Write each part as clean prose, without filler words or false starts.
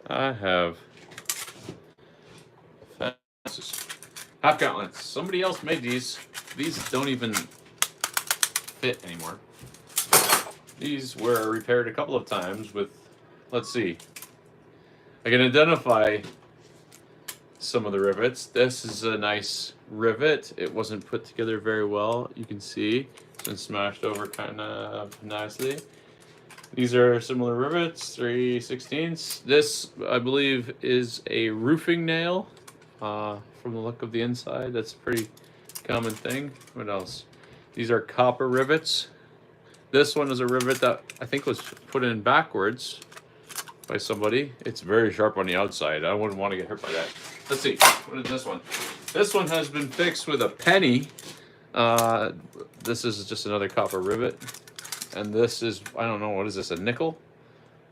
I have half gauntlets. Somebody else made these. These don't even fit anymore. These were repaired a couple of times with, let's see. I can identify some of the rivets. This is a nice rivet. It wasn't put together very well. You can see it's been smashed over kind of nicely. These are similar rivets, 3/16. This, I believe, is a roofing nail. From the look of the inside, that's a pretty common thing. What else? These are copper rivets. This one is a rivet that I think was put in backwards by somebody. It's very sharp on the outside. I wouldn't want to get hurt by that. Let's see. What is this one? This one has been fixed with a penny. This is just another copper rivet. And this is, I don't know, what is this, a nickel?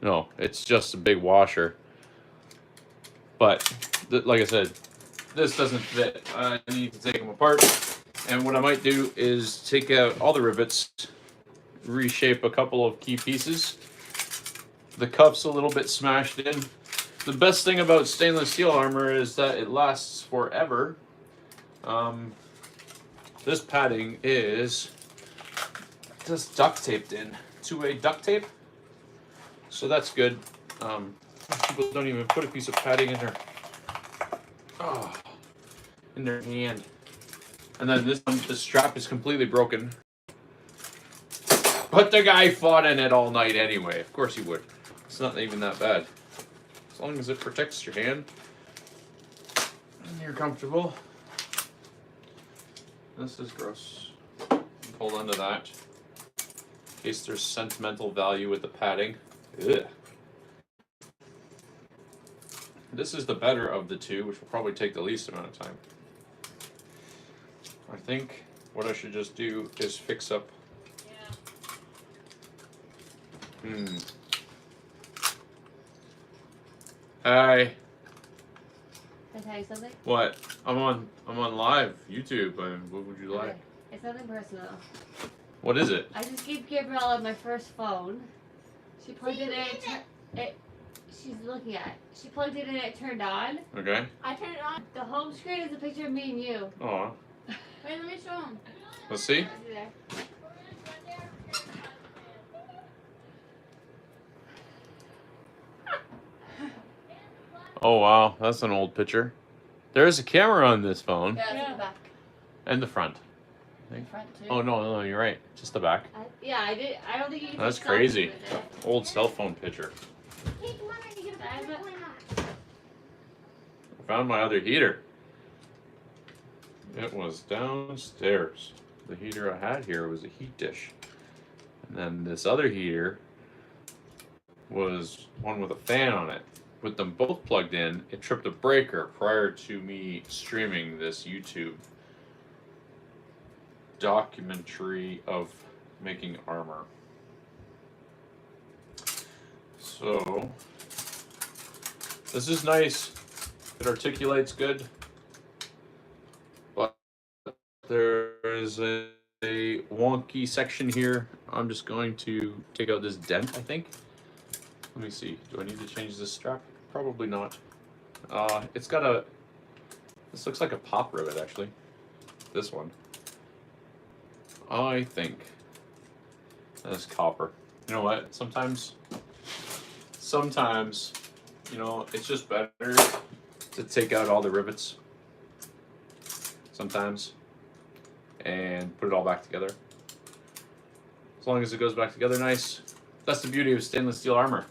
No, it's just a big washer. But, like I said, this doesn't fit. I need to take them apart. And what I might do is take out all the rivets, reshape a couple of key pieces. The cuff's a little bit smashed in. The best thing about stainless steel armor is that it lasts forever. This padding is just duct taped in, two-way duct tape. So that's good. People don't even put a piece of padding in their hand. And then this one, the strap is completely broken. But the guy fought in it all night anyway. Of course he would. It's not even that bad. As long as it protects your hand and you're comfortable. This is gross. Hold on to that. In case there's sentimental value with the padding. Ugh. This is the better of the two, which will probably take the least amount of time. I think what I should just do is fix up. Hi. Can I tell you something? What? I'm on live YouTube. What would you like? Okay. It's nothing personal. What is it? I just gave Gabriella my first phone. She plugged it in. She's looking at it. She plugged it in. It turned on. Okay. I turned it on. The home screen is a picture of me and you. Oh. Wait, let me show him. Let's see. There. Oh wow, that's an old picture. There is a camera on this phone. Yeah, it's the back. And the front. The front too. Oh no, you're right. Just the back. I did. I don't think you can. That's take selfies crazy. with it. Old cell phone picture. Hey, come on, I need to get a I found my other heater. It was downstairs. The heater I had here was a heat dish. And then this other heater was one with a fan on it. With them both plugged in, it tripped a breaker prior to me streaming this YouTube documentary of making armor. So, this is nice. It articulates good. But there is a wonky section here. I'm just going to take out this dent, I think. Let me see. Do I need to change this strap? Probably not. It's got a... This looks like a pop rivet, actually. This one. I think that's copper. You know what? Sometimes, you know, it's just better to take out all the rivets. Sometimes. And put it all back together. As long as it goes back together nice. That's the beauty of stainless steel armor.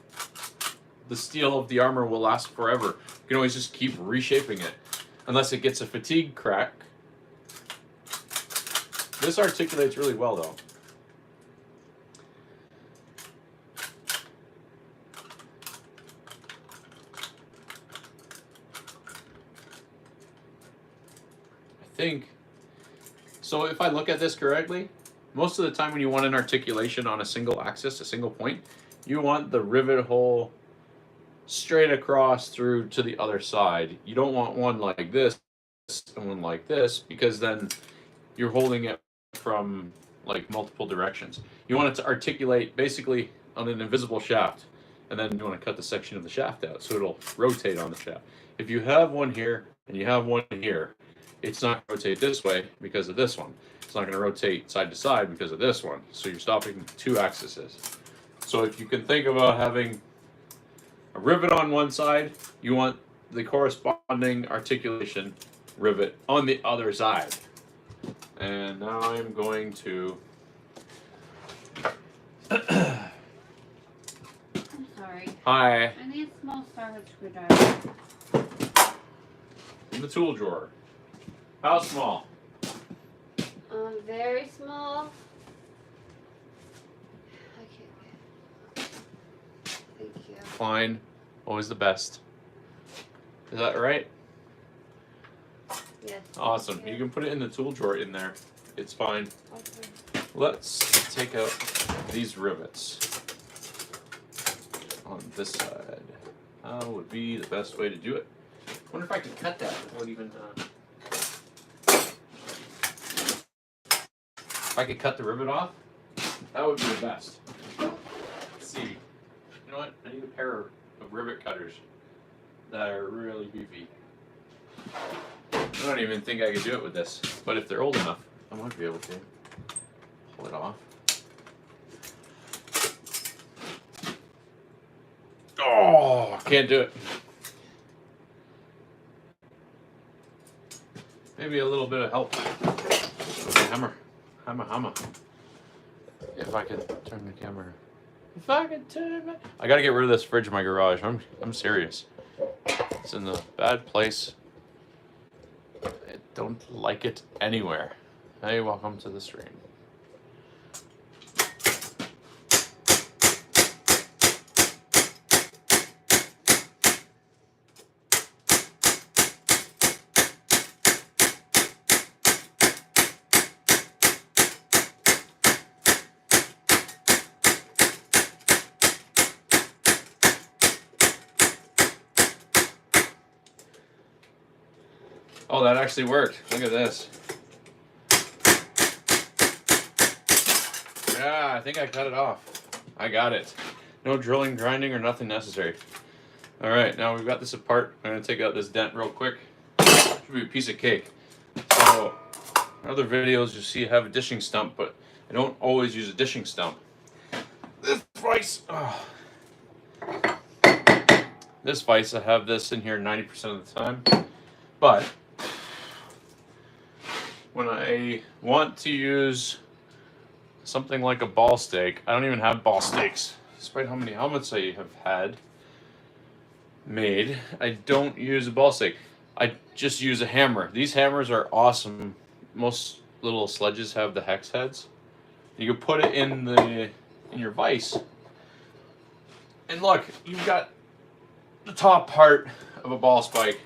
The steel of the armor will last forever. You can always just keep reshaping it. Unless it gets a fatigue crack. This articulates really well though. I think, so if I look at this correctly, most of the time when you want an articulation on a single axis, a single point, you want the rivet hole straight across through to the other side. You don't want one like this and one like this, because then you're holding it from like multiple directions. You want it to articulate basically on an invisible shaft. and then you want to cut the section of the shaft out so it'll rotate on the shaft. If you have one here and you have one here, it's not going to rotate this way because of this one. It's not going to rotate side to side because of this one. So you're stopping two axes. So if you can think about having a rivet on one side, you want the corresponding articulation rivet on the other side. And now I'm going to I'm sorry. Hi. I need a small starboard screwdriver. In the tool drawer. How small? Very small. I can't. Thank you. Fine. Always the best. Is that right? Yes. Awesome. thank You can put it in the tool drawer in there. It's fine. Okay. Let's take out these rivets on this side. How would be the best way to do it? I wonder if I could cut that without even. If I could cut the rivet off, that would be the best. Let's see. You know what? I need a pair of rivet cutters that are really beefy. I don't even think I could do it with this, but if they're old enough, I might be able to pull it off. Oh, can't do it. Maybe a little bit of help. Okay, hammer. Hammer. If I could turn the camera. If I could turn my... I gotta get rid of this fridge in my garage. I'm serious. It's in a bad place. I don't like it anywhere. Hey, welcome to the stream. Oh, that actually worked. Look at this. Yeah, I think I cut it off. I got it. No drilling, grinding, or nothing necessary. All right, now we've got this apart. I'm gonna take out this dent real quick. Should be a piece of cake. So, in other videos you see I have a dishing stump, but I don't always use a dishing stump. This vise, this vise, I have this in here 90% of the time, but when I want to use something like a ball stake, I don't even have ball stakes. Despite how many helmets I have had made, I don't use a ball stake. I just use a hammer. These hammers are awesome. Most little sledges have the hex heads. You can put it in your vise. And look, you've got the top part of a ball spike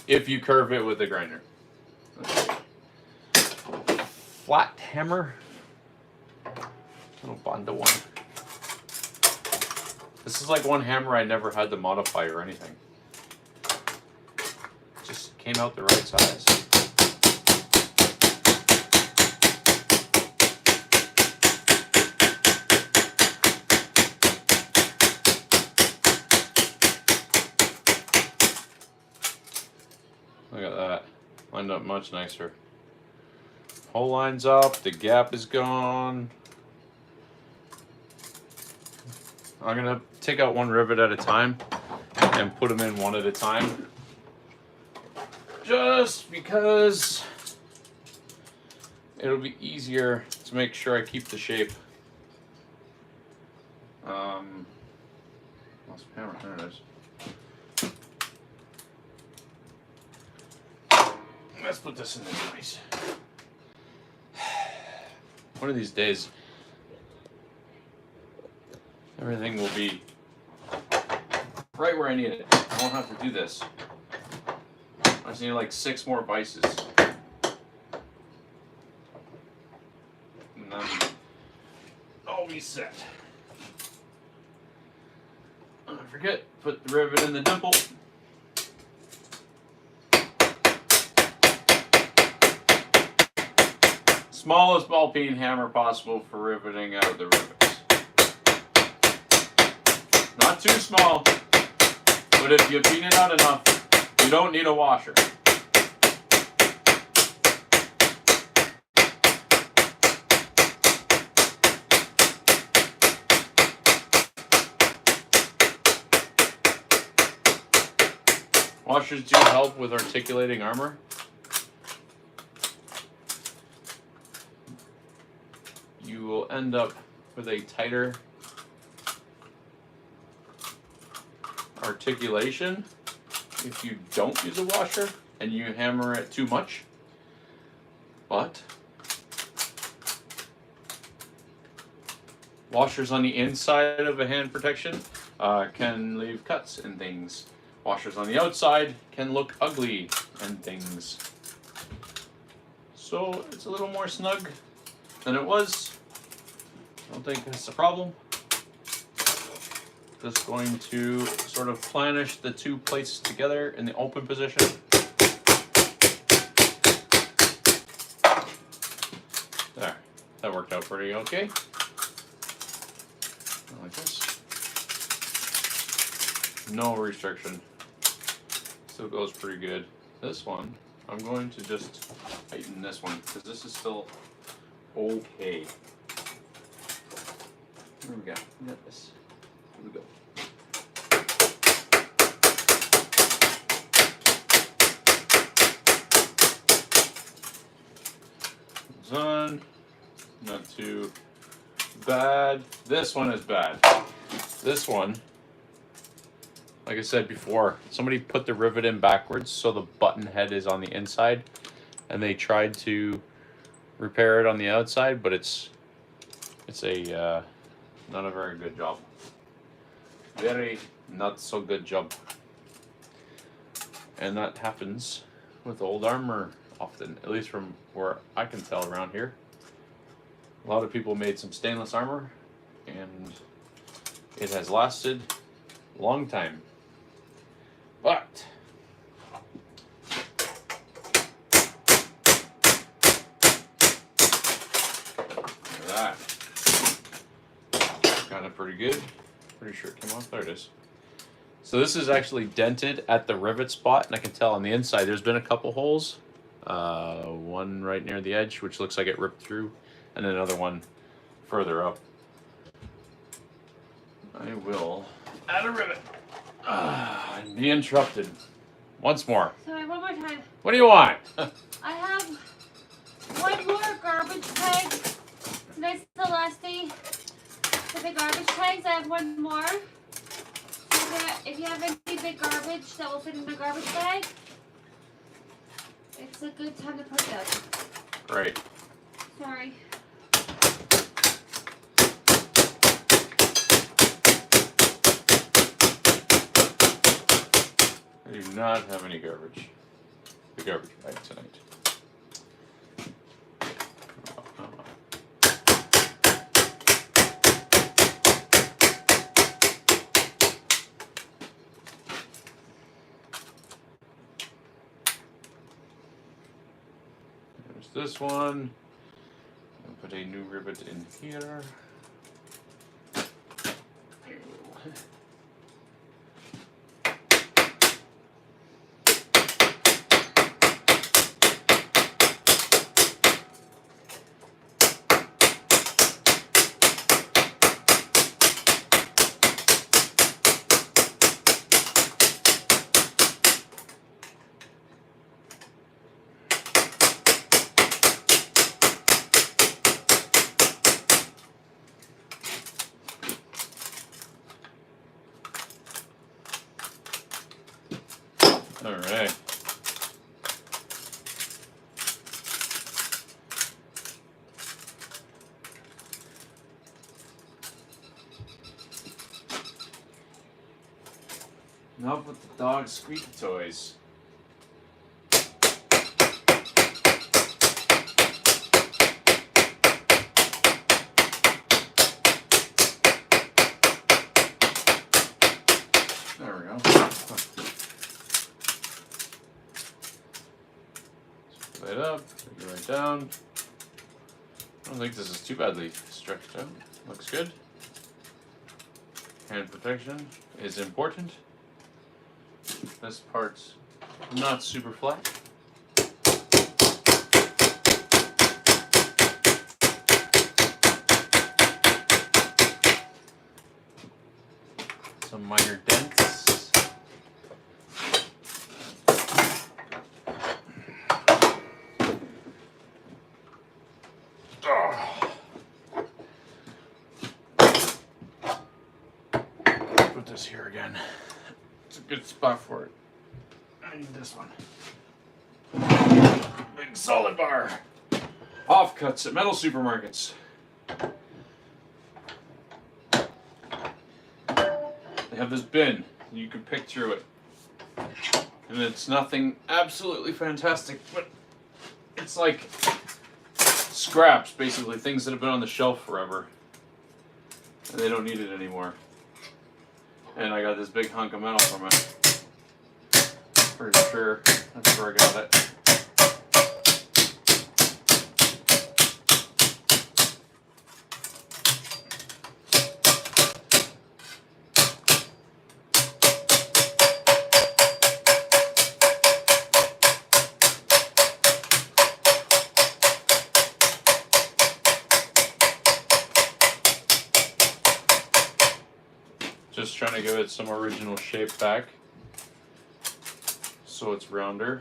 if you curve it with a grinder. Flat hammer. Little Bondo one. This is like one hammer I never had to modify or anything. Just came out the right size. Look at that. Lined up much nicer. Hole line's up, the gap is gone. I'm gonna take out one rivet at a time and put them in one at a time. Just because it'll be easier to make sure I keep the shape. Lost my hammer, there it is. Let's put this in the vise. One of these days, everything will be right where I need it. I won't have to do this. I just need like 6 more vices. And then I'll be set. Don't forget, put the rivet in the dimple. Smallest ball peen hammer possible for riveting out the rivets. Not too small, but if you clean it out enough, you don't need a washer. Washers do help with articulating armor. You will end up with a tighter articulation if you don't use a washer and you hammer it too much. But washers on the inside of a hand protection can leave cuts and things. Washers on the outside can look ugly and things. So it's a little more snug than it was. I don't think that's a problem. Just going to sort of planish the two plates together in the open position. There, that worked out pretty okay. Like this. No restriction. Still goes pretty good. This one, I'm going to just tighten this one because this is still okay. There we go. We got this. Here we go. It's on. Not too bad. This one is bad. This one, like I said before, somebody put the rivet in backwards so the button head is on the inside, and they tried to repair it on the outside, but it's a not a very good job. Very not so good job. And that happens with old armor often, at least from where I can tell around here. A lot of people made some stainless armor and it has lasted a long time. But look at that. Kind of pretty good. Pretty sure it came off. There it is. So this is actually dented at the rivet spot, and I can tell on the inside there's been a couple holes. One right near the edge, which looks like it ripped through, and another one further up. I will add a rivet. And be interrupted once more. Sorry, one more time. What do you want? I have one more garbage bag. Tonight's the last day for the garbage tags. I have one more. So if you have any big garbage that will fit in the garbage bag, it's a good time to put them. Great. Sorry. I do not have any garbage. The garbage bag tonight. There's this one. I'll put a new rivet in here. All right. Enough with the dog squeaky toys. There we go. It up, take it right down. I don't think this is too badly stretched out. Looks good. Hand protection is important. This part's not super flat. Some minor dents. Put this here again. It's a good spot for it. I need this one. Big solid bar. Offcuts at metal supermarkets. They have this bin. You can pick through it. And it's nothing absolutely fantastic, but it's like scraps, basically, things that have been on the shelf forever. And they don't need it anymore. And I got this big hunk of metal from it. Pretty sure that's where I got it. Just trying to give it some original shape back, so it's rounder.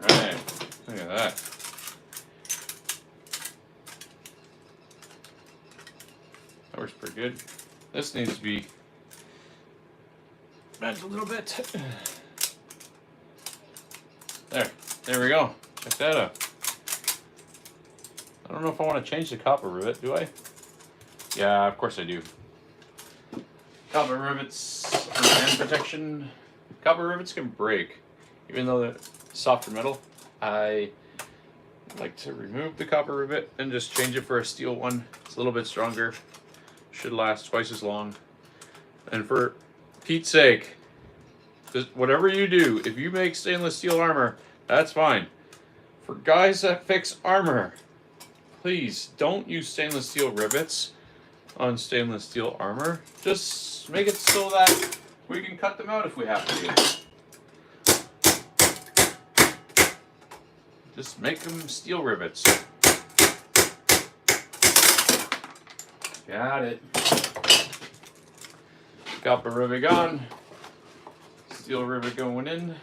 Alright, look at that. That works pretty good. This needs to be bent a little bit. There we go. Check that out. I don't know if I want to change the copper rivet, do I? Yeah, of course I do. Copper rivets for hand protection. Copper rivets can break. Even though they're softer metal, I like to remove the copper rivet and just change it for a steel one. It's a little bit stronger. Should last twice as long. And for Pete's sake, just whatever you do, if you make stainless steel armor, that's fine. For guys that fix armor, please don't use stainless steel rivets on stainless steel armor. Just make it so that we can cut them out if we have to. Just make them steel rivets. Got it. Copper rivet gone. Steel rivet going in.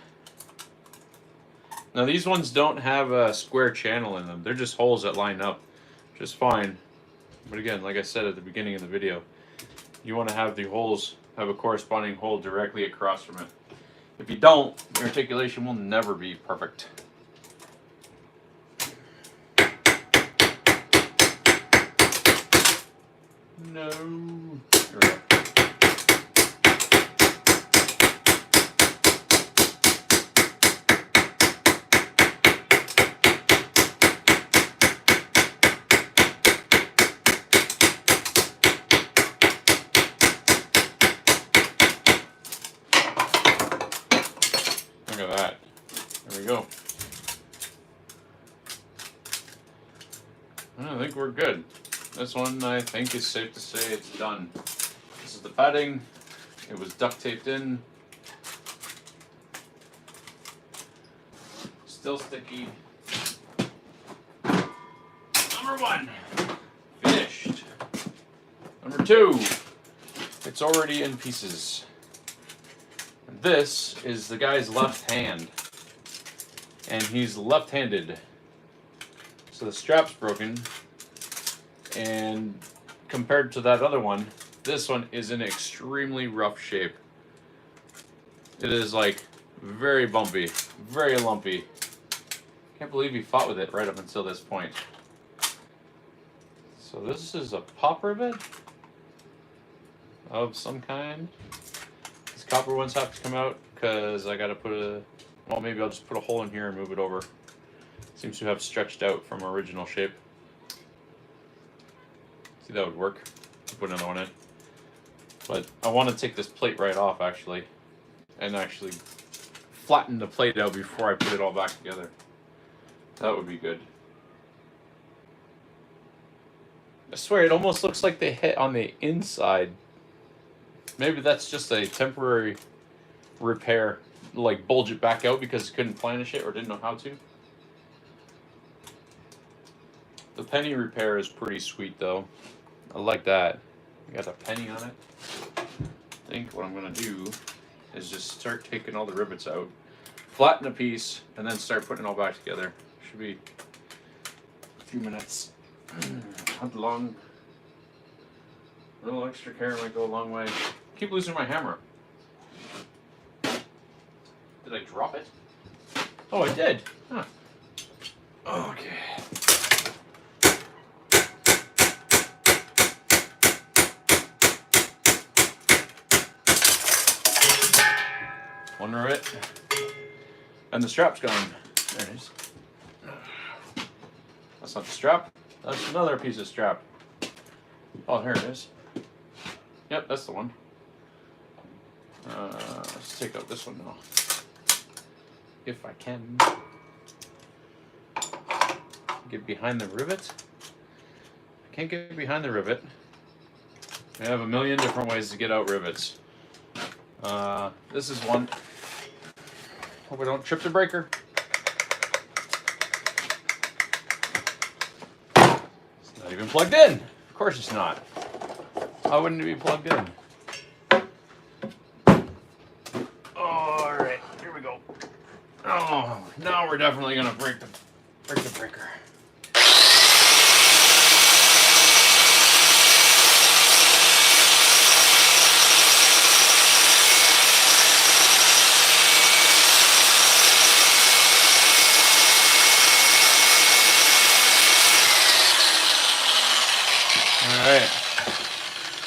Now these ones don't have a square channel in them. They're just holes that line up just fine. But again, like I said at the beginning of the video, you want to have the holes have a corresponding hole directly across from it. If you don't, your articulation will never be perfect. No. There we go. Look at that. There we go. I think we're good. This one, I think, is safe to say it's done. This is the padding. It was duct taped in. Still sticky. Number one, finished. Number two, it's already in pieces. This is the guy's left hand. And he's left-handed. So the strap's broken. And compared to that other one, this one is in extremely rough shape. It is like very bumpy, very lumpy. Can't believe he fought with it right up until this point. So this is a pop rivet of some kind. These copper ones have to come out because I gotta put a, well, maybe I'll just put a hole in here and move it over. Seems to have stretched out from original shape. See, that would work. Put another one in. But I want to take this plate right off, actually. And actually flatten the plate out before I put it all back together. That would be good. I swear, it almost looks like they hit on the inside. Maybe that's just a temporary repair. Like, bulge it back out because it couldn't planish it or didn't know how to. The penny repair is pretty sweet, though. I like that. I got a penny on it. I think what I'm going to do is just start taking all the rivets out, flatten a piece, and then start putting it all back together. Should be a few minutes. Not long. A little extra care might go a long way. Keep losing my hammer. Did I drop it? Oh, I did. Huh. Okay. One rivet. And the strap's gone. There it is. That's not the strap. That's another piece of strap. Oh, here it is. Yep, that's the one. Let's take out this one now. If I can. Get behind the rivet. I can't get behind the rivet. I have a million different ways to get out rivets. This is one. Hope I don't trip the breaker. It's not even plugged in. Of course it's not. Why wouldn't it be plugged in? Alright, here we go. Oh, now we're definitely gonna break the breaker. Alright.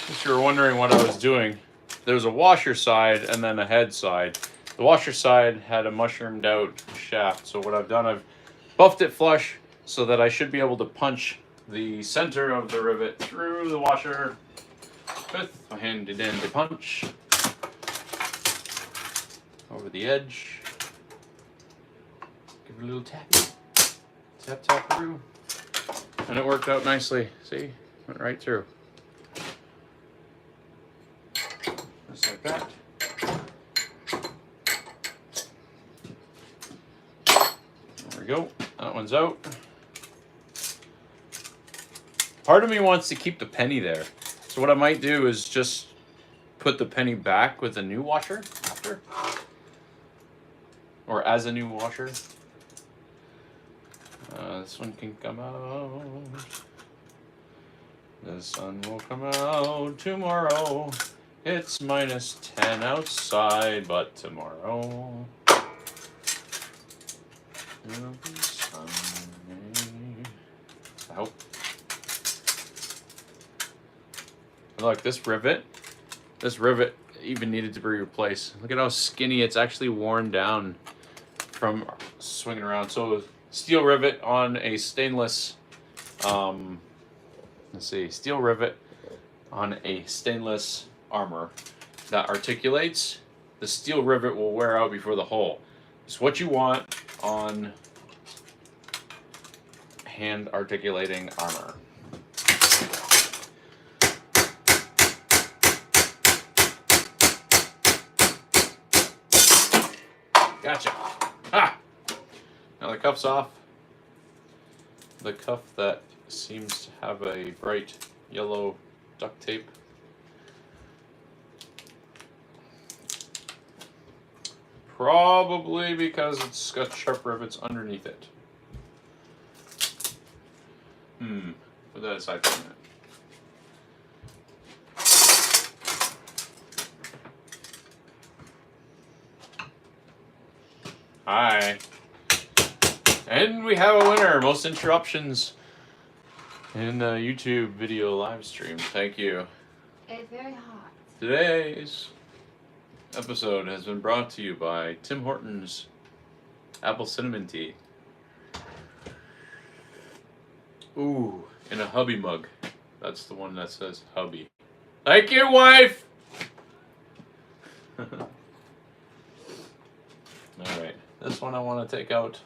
If you were wondering what I was doing, there's a washer side and then a head side. The washer side had a mushroomed out shaft, so what I've done, I've buffed it flush so that I should be able to punch the center of the rivet through the washer with my handy dandy punch over the edge. Give it a little tap. Tap through. And it worked out nicely. See? Went right through. Just like that. There we go. That one's out. Part of me wants to keep the penny there. So what I might do is just put the penny back with a new washer after. Or as a new washer. This one can come out. The sun will come out tomorrow. It's -10 outside, but tomorrow it'll be sunny. I hope. Look, this rivet even needed to be replaced. Look at how skinny it's actually worn down from swinging around. So steel rivet on a stainless, let's see, steel rivet on a stainless armor that articulates. The steel rivet will wear out before the hole. It's what you want on hand articulating armor. Gotcha. Ah! Now the cuff's off. The cuff that seems to have a bright yellow duct tape. Probably because it's got sharp rivets underneath it. Put that aside for a minute. Hi. And we have a winner. Most interruptions in the YouTube video live stream. Thank you. It's very hot. Today's episode has been brought to you by Tim Hortons Apple Cinnamon Tea. Ooh, in a hubby mug. That's the one that says hubby. Thank you, wife! Alright, this one I want to take out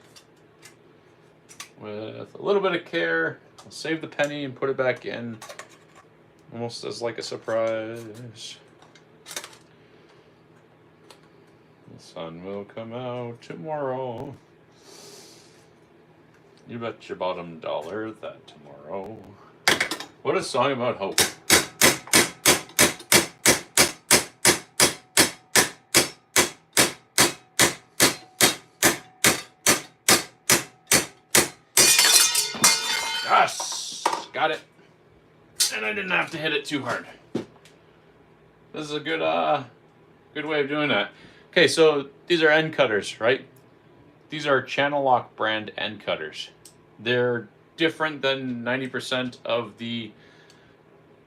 with a little bit of care. I'll save the penny and put it back in. Almost as like a surprise. The sun will come out tomorrow. You bet your bottom dollar that tomorrow. What a song about hope. Yes! Got it. And I didn't have to hit it too hard. This is a good way of doing that. Okay, so these are end cutters, right? These are Channel Lock brand end cutters. They're different than 90% of the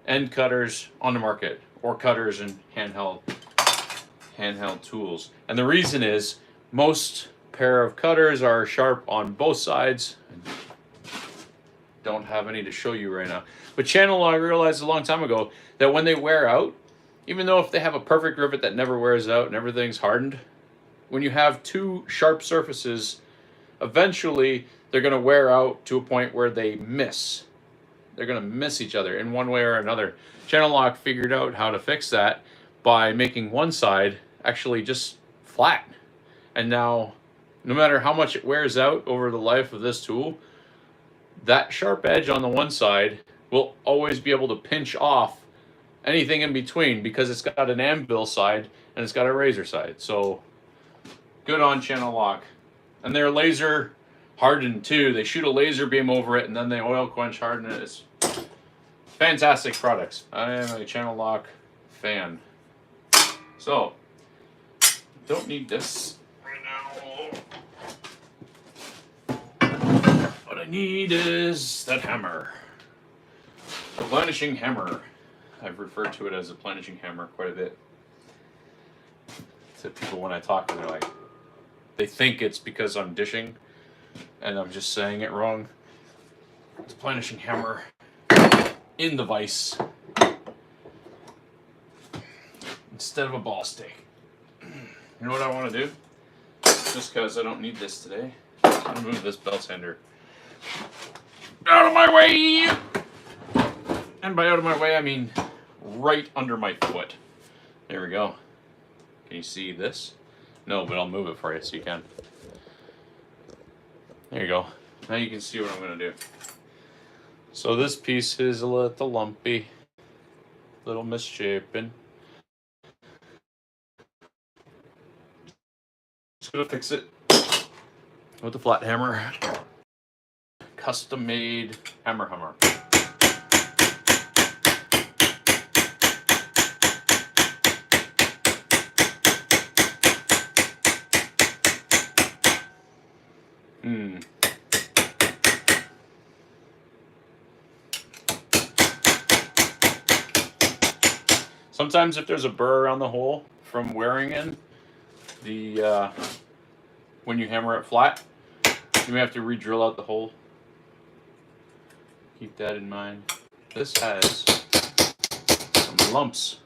end cutters on the market, or cutters and handheld tools. And the reason is most pair of cutters are sharp on both sides. Don't have any to show you right now. But Channel Lock realized a long time ago that when they wear out, even though if they have a perfect rivet that never wears out and everything's hardened, when you have two sharp surfaces, eventually they're going to wear out to a point where they miss. They're going to miss each other in one way or another. Channel Lock figured out how to fix that by making one side actually just flat. And now, no matter how much it wears out over the life of this tool, that sharp edge on the one side will always be able to pinch off anything in between because it's got an anvil side and it's got a razor side. So good on Channel Lock. And they're laser hardened too. They shoot a laser beam over it and then they oil quench harden it. It's fantastic products. I am a Channel Lock fan. So don't need this right now. What I need is that hammer. The planishing hammer. I've referred to it as a planishing hammer quite a bit to people when I talk to them. They're like, they think it's because I'm dishing and I'm just saying it wrong. It's a planishing hammer in the vise instead of a ball stake. You know what I want to do? Just because I don't need this today, I'm going to move this belt sander out of my way. And by out of my way, I mean right under my foot. There we go. Can you see this? No, but I'll move it for you so you can. There you go. Now you can see what I'm going to do. So this piece is a little lumpy, little misshapen. Just going to fix it with a flat hammer. Custom made hammer. Sometimes if there's a burr around the hole from wearing in, when you hammer it flat, you may have to re-drill out the hole. Keep that in mind. This has some lumps.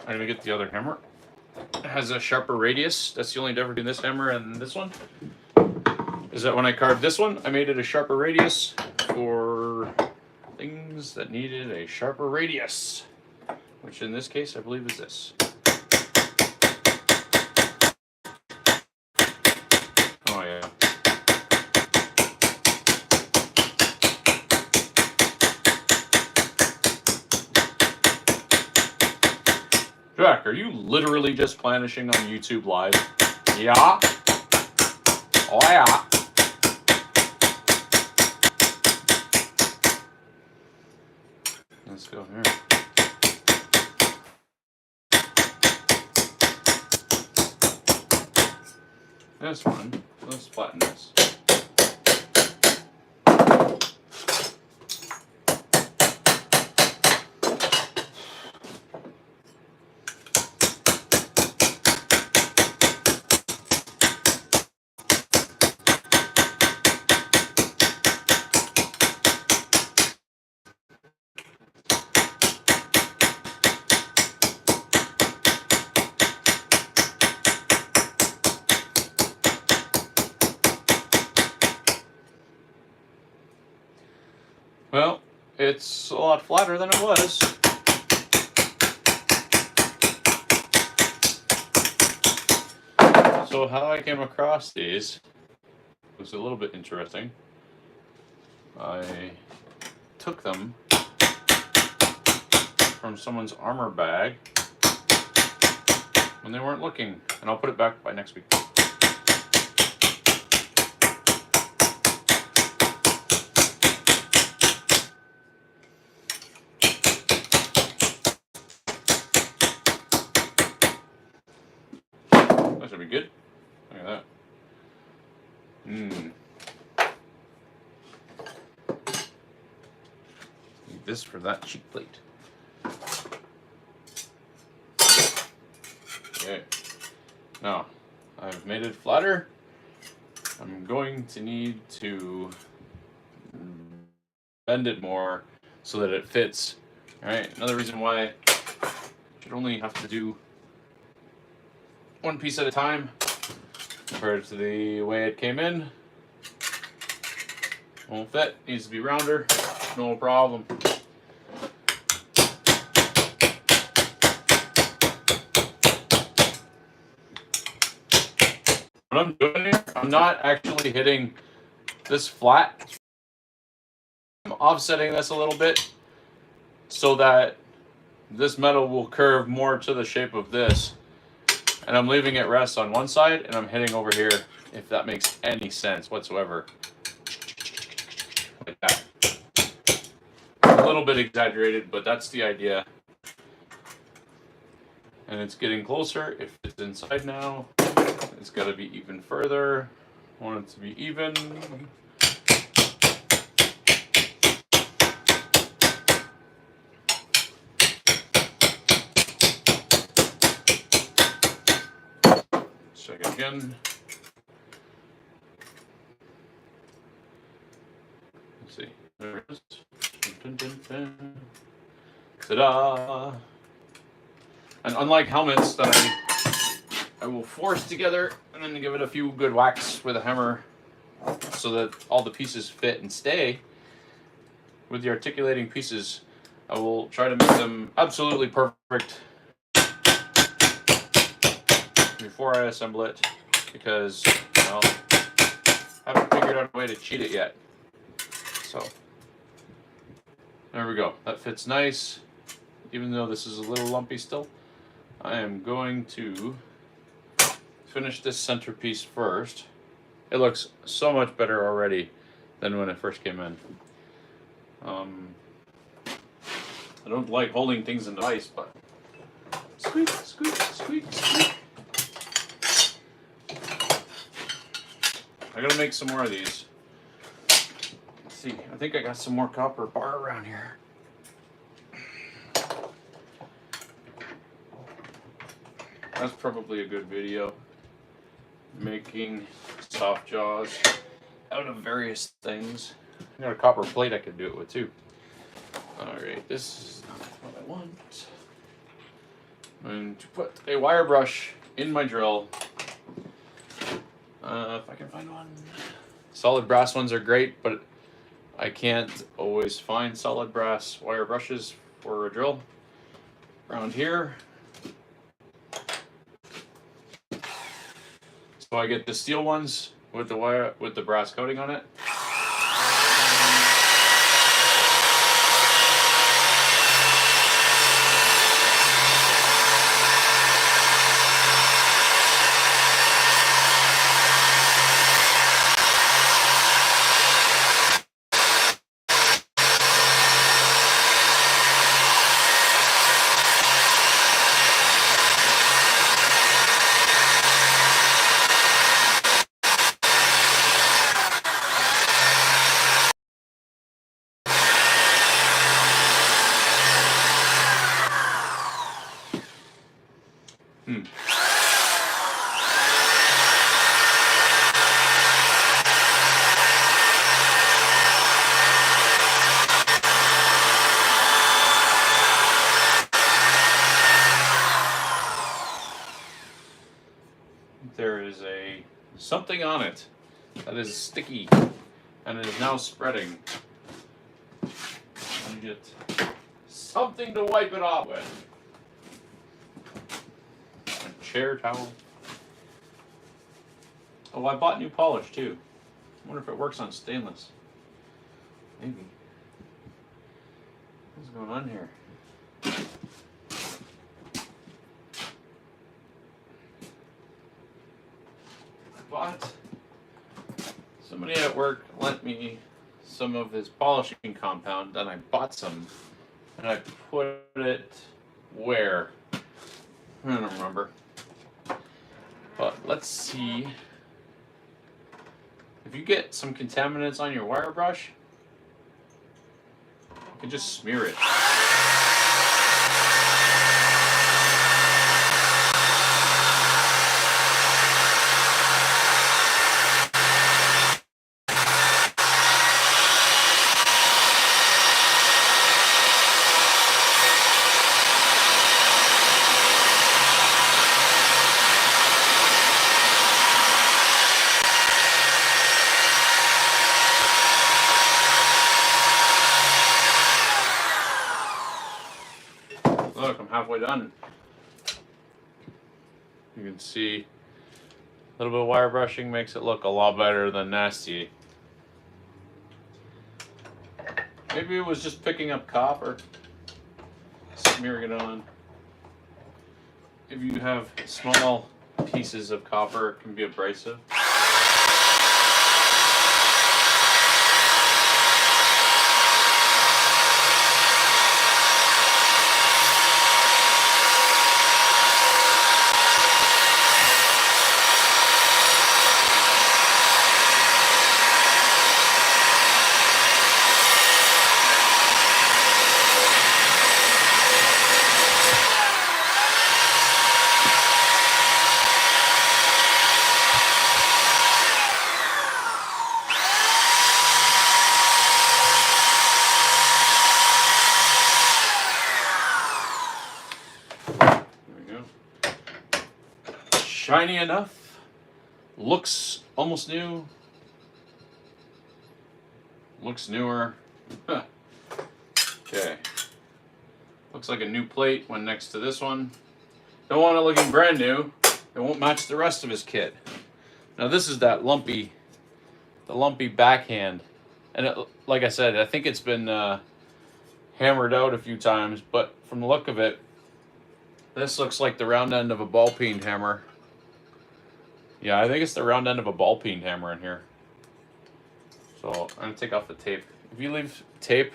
I'm gonna get the other hammer. It has a sharper radius. That's the only difference between this hammer and this one. Is that when I carved this one, I made it a sharper radius for things that needed a sharper radius, which in this case I believe is this. Oh yeah. Jack, are you literally just planishing on YouTube Live? Yeah. Oh yeah. Let's go here. This one, let's flatten this. it's a lot flatter than it was. So how I came across these was a little bit interesting. I took them from someone's armor bag when they weren't looking, and I'll put it back by next week. That should be good. Look at that. Need this for that cheek plate. Okay. Now, I've made it flatter. I'm going to need to bend it more so that it fits. Alright, another reason why I should only have to do one piece at a time compared to the way it came in. Won't fit, needs to be rounder, no problem. What I'm doing here, I'm not actually hitting this flat. I'm offsetting this a little bit so that this metal will curve more to the shape of this. And I'm leaving it rest on one side and I'm hitting over here, if that makes any sense whatsoever. Like that. A little bit exaggerated, but that's the idea. And it's getting closer. If it's inside now, it's got to be even further. I want it to be even. Check it again. Let's see. There it is. Dun, dun, dun, dun. Ta-da! And unlike helmets that I will force together and then give it a few good whacks with a hammer so that all the pieces fit and stay, with the articulating pieces, I will try to make them absolutely perfect before I assemble it, because, well, I haven't figured out a way to cheat it yet. So, there we go. That fits nice, even though this is a little lumpy still. I am going to finish this centerpiece first. It looks so much better already than when it first came in. I don't like holding things in the ice, but squeak, squeak, squeak, squeak. I gotta make some more of these. Let's see, I think I got some more copper bar around here. That's probably a good video. Making soft jaws out of various things. I got a copper plate I could do it with too. Alright, this is not what I want. I'm going to put a wire brush in my drill. If I can find one. Solid brass ones are great, but I can't always find solid brass wire brushes for a drill around here. So I get the steel ones with the wire with the brass coating on it. There is something on it that is sticky and it is now spreading. I'm get something to wipe it off with. A chair towel. Oh, I bought new polish too. I wonder if it works on stainless. Maybe. What's going on here? But somebody at work lent me some of his polishing compound, and I bought some, and I put it where? I don't remember. But let's see. If you get some contaminants on your wire brush, you can just smear it. Look, I'm halfway done. You can see a little bit of wire brushing makes it look a lot better than nasty. Maybe it was just picking up copper, smearing it on. If you have small pieces of copper, it can be abrasive. Shiny enough, looks almost new, looks newer. Okay, looks like a new plate went next to this one. Don't want it looking brand new, it won't match the rest of his kit. Now this is that lumpy backhand, and it, like I said, I think it's been hammered out a few times, but from the look of it, this looks like the round end of a ball peen hammer. Yeah, I think it's the round end of a ball peen hammer in here. So I'm gonna take off the tape. If you leave tape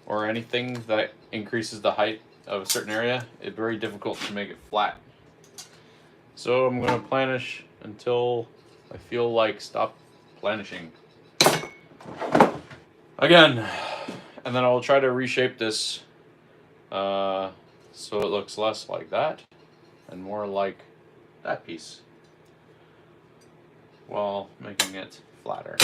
or anything that increases the height of a certain area, it's very difficult to make it flat. So I'm gonna planish until I feel like stop planishing. Again, and then I'll try to reshape this so it looks less like that and more like that piece, while making it flatter.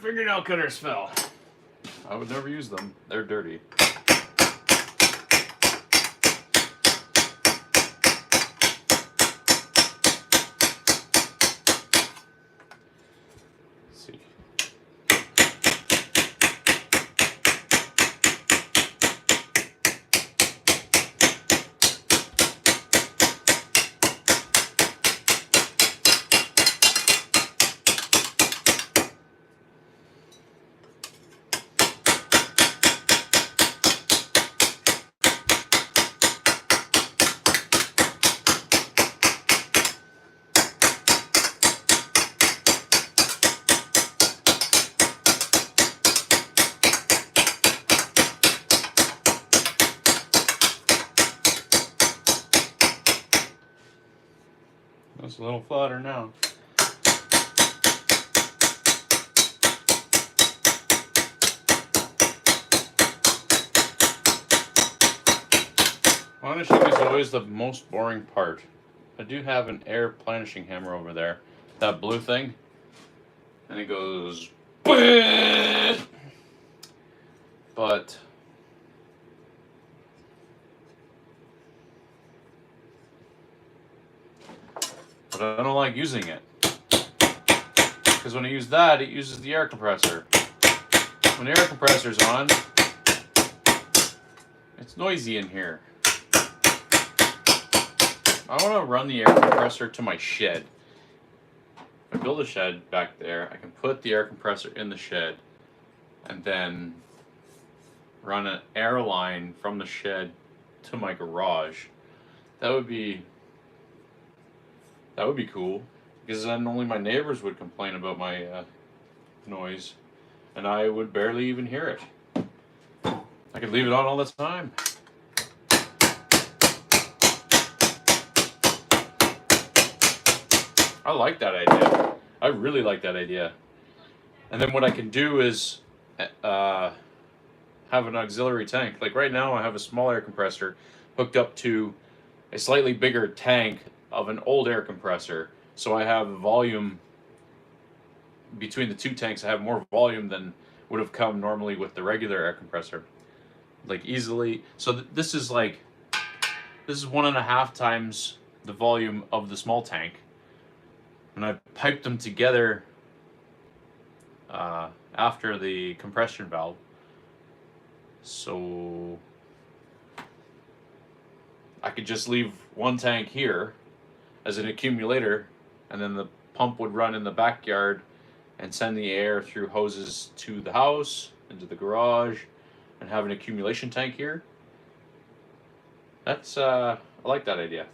Fingernail cutters fell. I would never use them. They're dirty. It's a little flatter now. Planishing is always the most boring part. I do have an air planishing hammer over there. That blue thing. And it goes... But... I don't like using it. Because when I use that, it uses the air compressor. When the air compressor's on, it's noisy in here. I want to run the air compressor to my shed. If I build a shed back there, I can put the air compressor in the shed and then run an air line from the shed to my garage. That would be cool, because then only my neighbors would complain about my noise, and I would barely even hear it. I could leave it on all the time. I like that idea. I really like that idea. And then what I can do is have an auxiliary tank. Like right now I have a small air compressor hooked up to a slightly bigger tank of an old air compressor. So I have volume between the two tanks. I have more volume than would have come normally with the regular air compressor. Like easily. So this is 1.5 times the volume of the small tank. And I piped them together after the compression valve. So I could just leave one tank here as an accumulator, and then the pump would run in the backyard and send the air through hoses to the house, into the garage, and have an accumulation tank here. That's, I like that idea.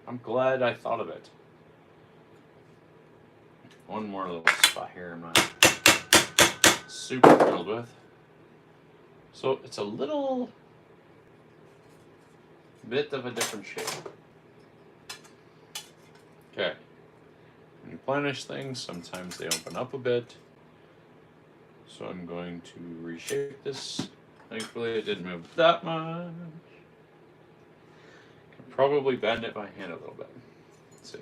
I'm glad I thought of it. One more little spot here I'm not super thrilled with. So it's a little bit of a different shape. Okay. When you planish things, sometimes they open up a bit. So I'm going to reshape this. Thankfully it didn't move that much. Can probably bend it by hand a little bit. Let's see.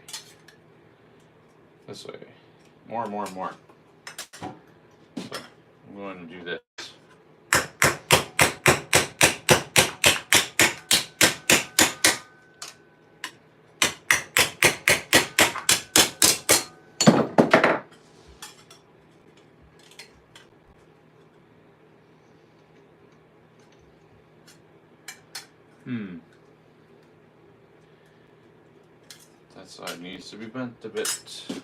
This way. More. So I'm going to do this. That side needs to be bent a bit. You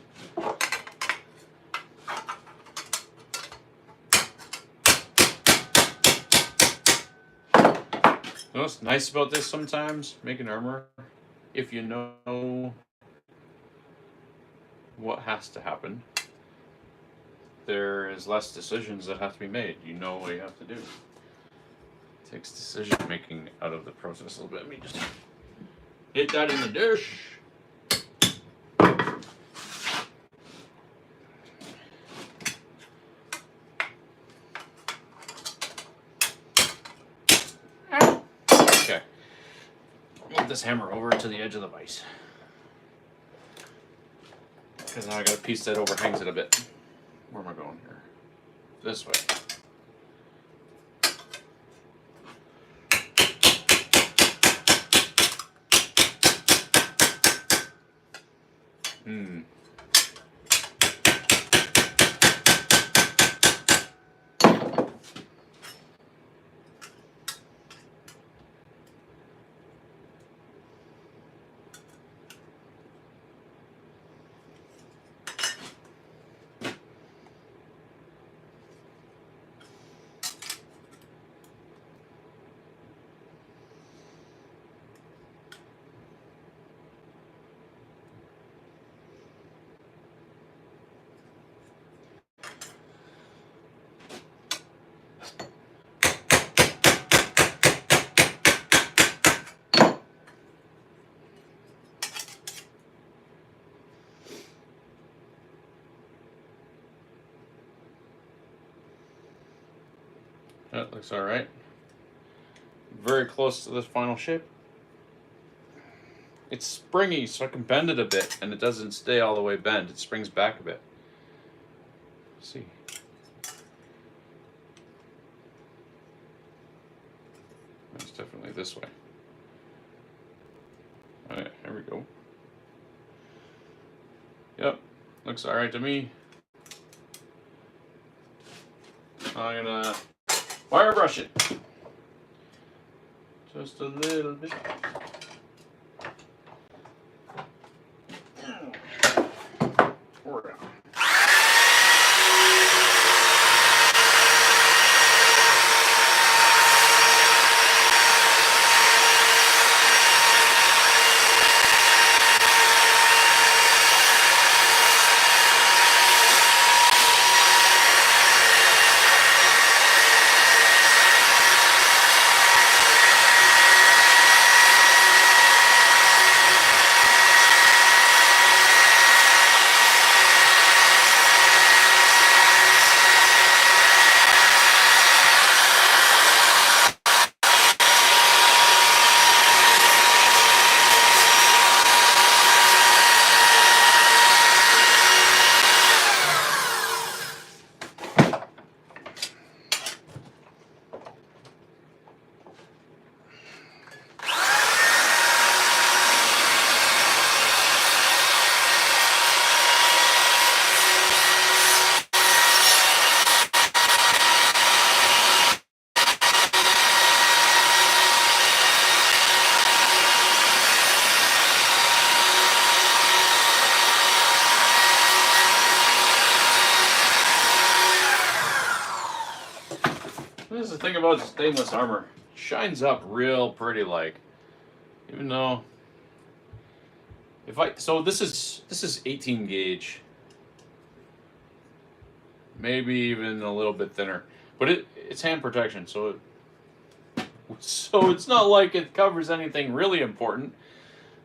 know what's nice about this sometimes, making armor? If you know what has to happen, there is less decisions that have to be made. You know what you have to do. It takes decision making out of the process a little bit. Let me just hit that in the dish. Okay. Move this hammer over to the edge of the vise. Because now I got a piece that overhangs it a bit. Where am I going here? This way. That looks all right. Very close to this final shape. It's springy, so I can bend it a bit, and it doesn't stay all the way bent. It springs back a bit. Let's see. That's definitely this way. All right, here we go. Yep, looks all right to me. I'm gonna wire brush it. Just a little bit. This is the thing about stainless armor. It shines up real pretty, like, even though so this is 18 gauge, maybe even a little bit thinner, but it's hand protection, so it's not like it covers anything really important.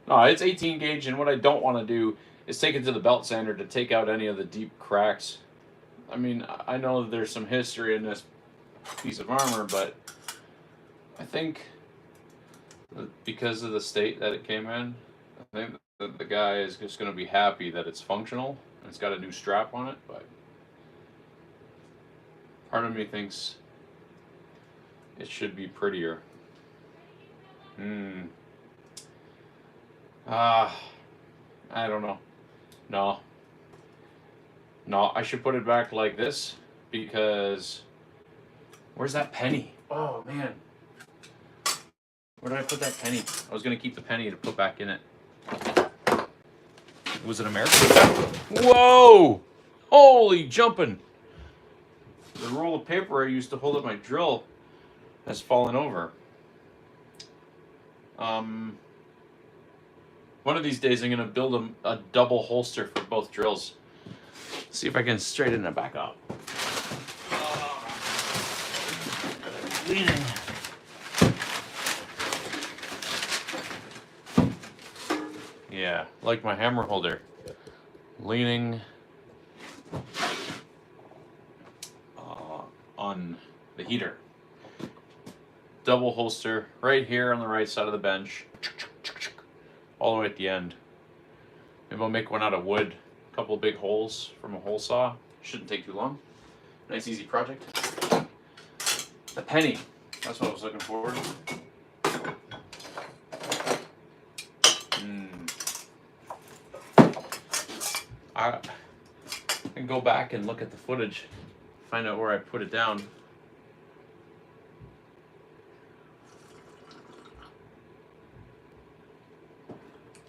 No, it's 18 gauge, and what I don't want to do is take it to the belt sander to take out any of the deep cracks. I mean, I know that there's some history in this piece of armor, but I think that because of the state that it came in, I think that the guy is just going to be happy that it's functional and it's got a new strap on it, but part of me thinks it should be prettier. I don't know. No, I should put it back like this, because where's that penny? Oh man, where did I put that penny? I was gonna keep the penny to put back in it. Was it American? Whoa! Holy jumping! The roll of paper I used to hold up my drill has fallen over. One of these days I'm gonna build a double holster for both drills. See if I can straighten it back up. Leaning. Yeah, like my hammer holder. Leaning on the heater. Double holster right here on the right side of the bench. All the way at the end. Maybe I'll make one out of wood. A couple of big holes from a hole saw. Shouldn't take too long. Nice easy project. The penny. That's what I was looking for. I can go back and look at the footage, find out where I put it down.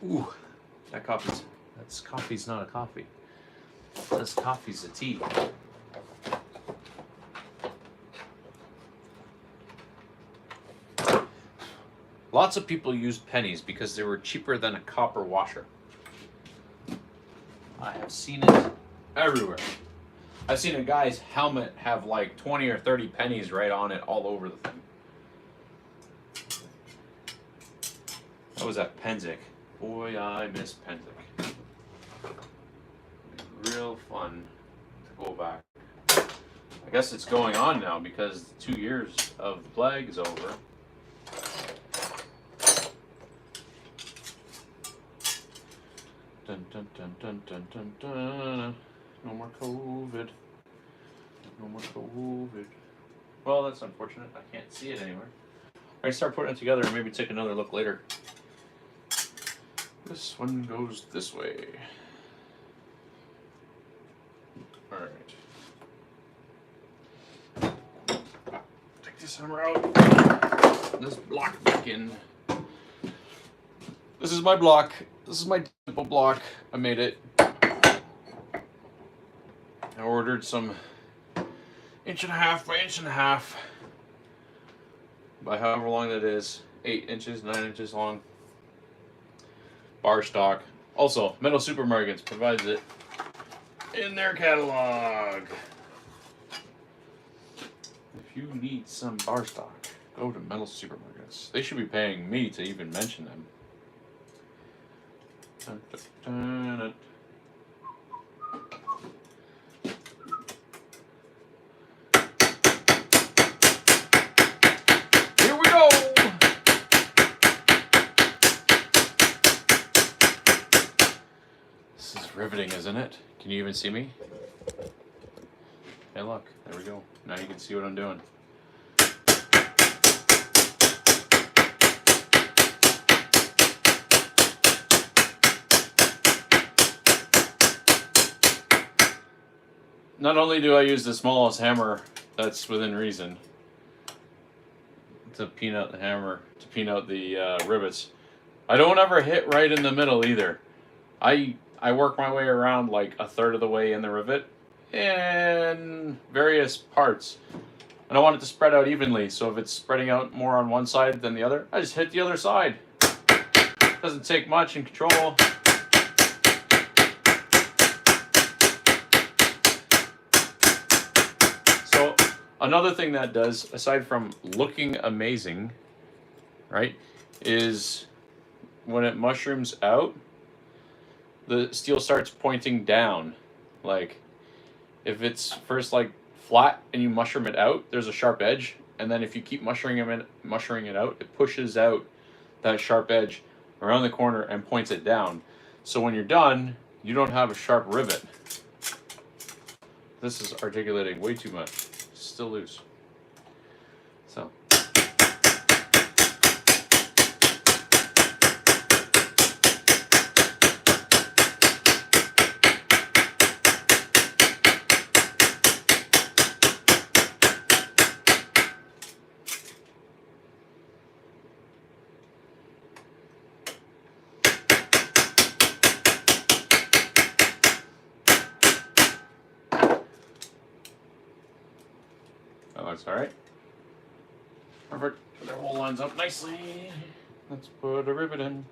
Ooh, that's coffee's not a coffee. This coffee's a tea. Lots of people used pennies because they were cheaper than a copper washer. I have seen it everywhere. I've seen a guy's helmet have like 20 or 30 pennies right on it all over the thing. That was at Penzic. Boy, I miss Penzic. Real fun to go back. I guess it's going on now because 2 years of the plague is over. Dun, dun, dun, dun, dun, dun, dun. No more COVID. No more COVID. Well, that's unfortunate. I can't see it anywhere. I start putting it together and maybe take another look later. This one goes this way. Alright. Take this hammer out. This block back in. This is my block. This is my temple block. I made it. I ordered some 1.5 by 1.5 by however long that is. 8 inches, 9 inches long. Bar stock. Also, Metal Supermarkets provides it in their catalog. If you need some bar stock, go to Metal Supermarkets. They should be paying me to even mention them. Dun, dun, dun, dun. Here we go! This is riveting, isn't it? Can you even see me? Hey, look. There we go. Now you can see what I'm doing. Not only do I use the smallest hammer that's within reason to peen out the hammer, to peen out the rivets, I don't ever hit right in the middle either. I work my way around like 1/3 of the way in the rivet in various parts. And I want it to spread out evenly, so if it's spreading out more on one side than the other, I just hit the other side. Doesn't take much in control. So another thing that does, aside from looking amazing, right, is when it mushrooms out, the steel starts pointing down. Like, if it's first like flat and you mushroom it out, there's a sharp edge, and then if you keep mushrooming it out, it pushes out that sharp edge around the corner and points it down. So when you're done, you don't have a sharp rivet. This is articulating way too much. Still loose. So. That looks alright. Perfect. Their hole lines up nicely. Let's put a rivet in.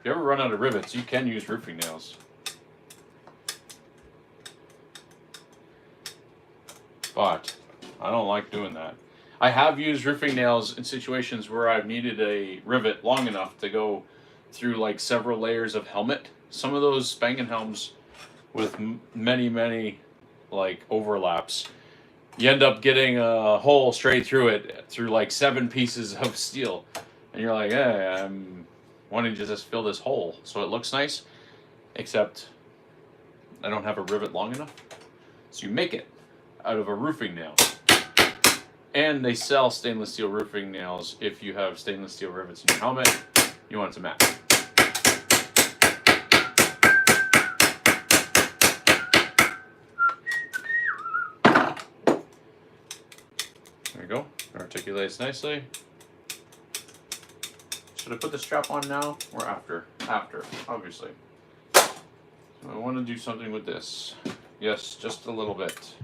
If you ever run out of rivets, you can use roofing nails. But I don't like doing that. I have used roofing nails in situations where I've needed a rivet long enough to go through like several layers of helmet. Some of those Spangen helms with many like overlaps, you end up getting a hole straight through it through like 7 pieces of steel, and you're like, hey, I'm wanting to just fill this hole so it looks nice, except I don't have a rivet long enough. So you make it out of a roofing nail. And they sell stainless steel roofing nails if you have stainless steel rivets in your helmet. You want it to match. There you go. Articulates nicely. Should I put the strap on now or after? After, obviously. So I want to do something with this. Yes, just a little bit.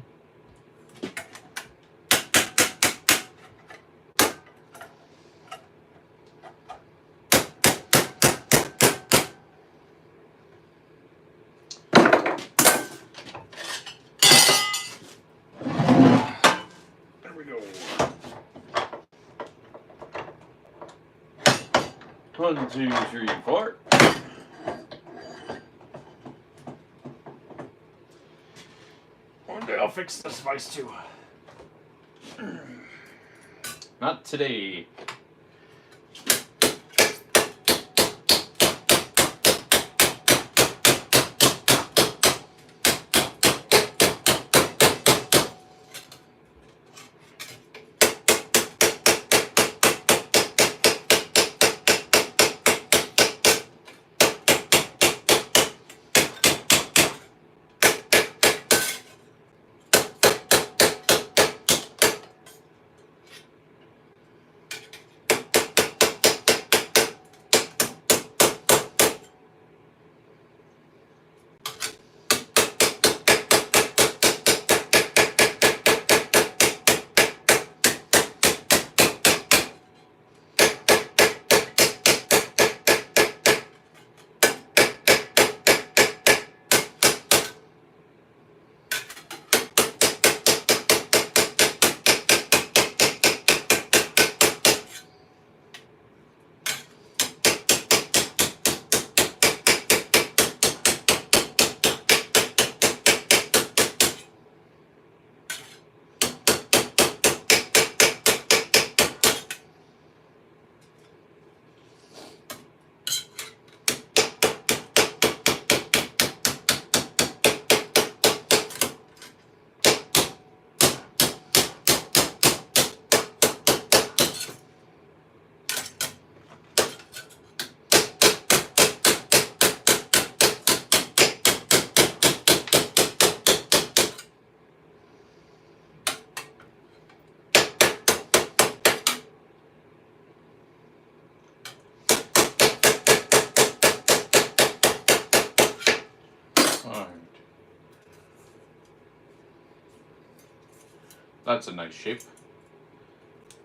1, 2, 3, 4. One day I'll fix this vice too. Not today. That's a nice shape.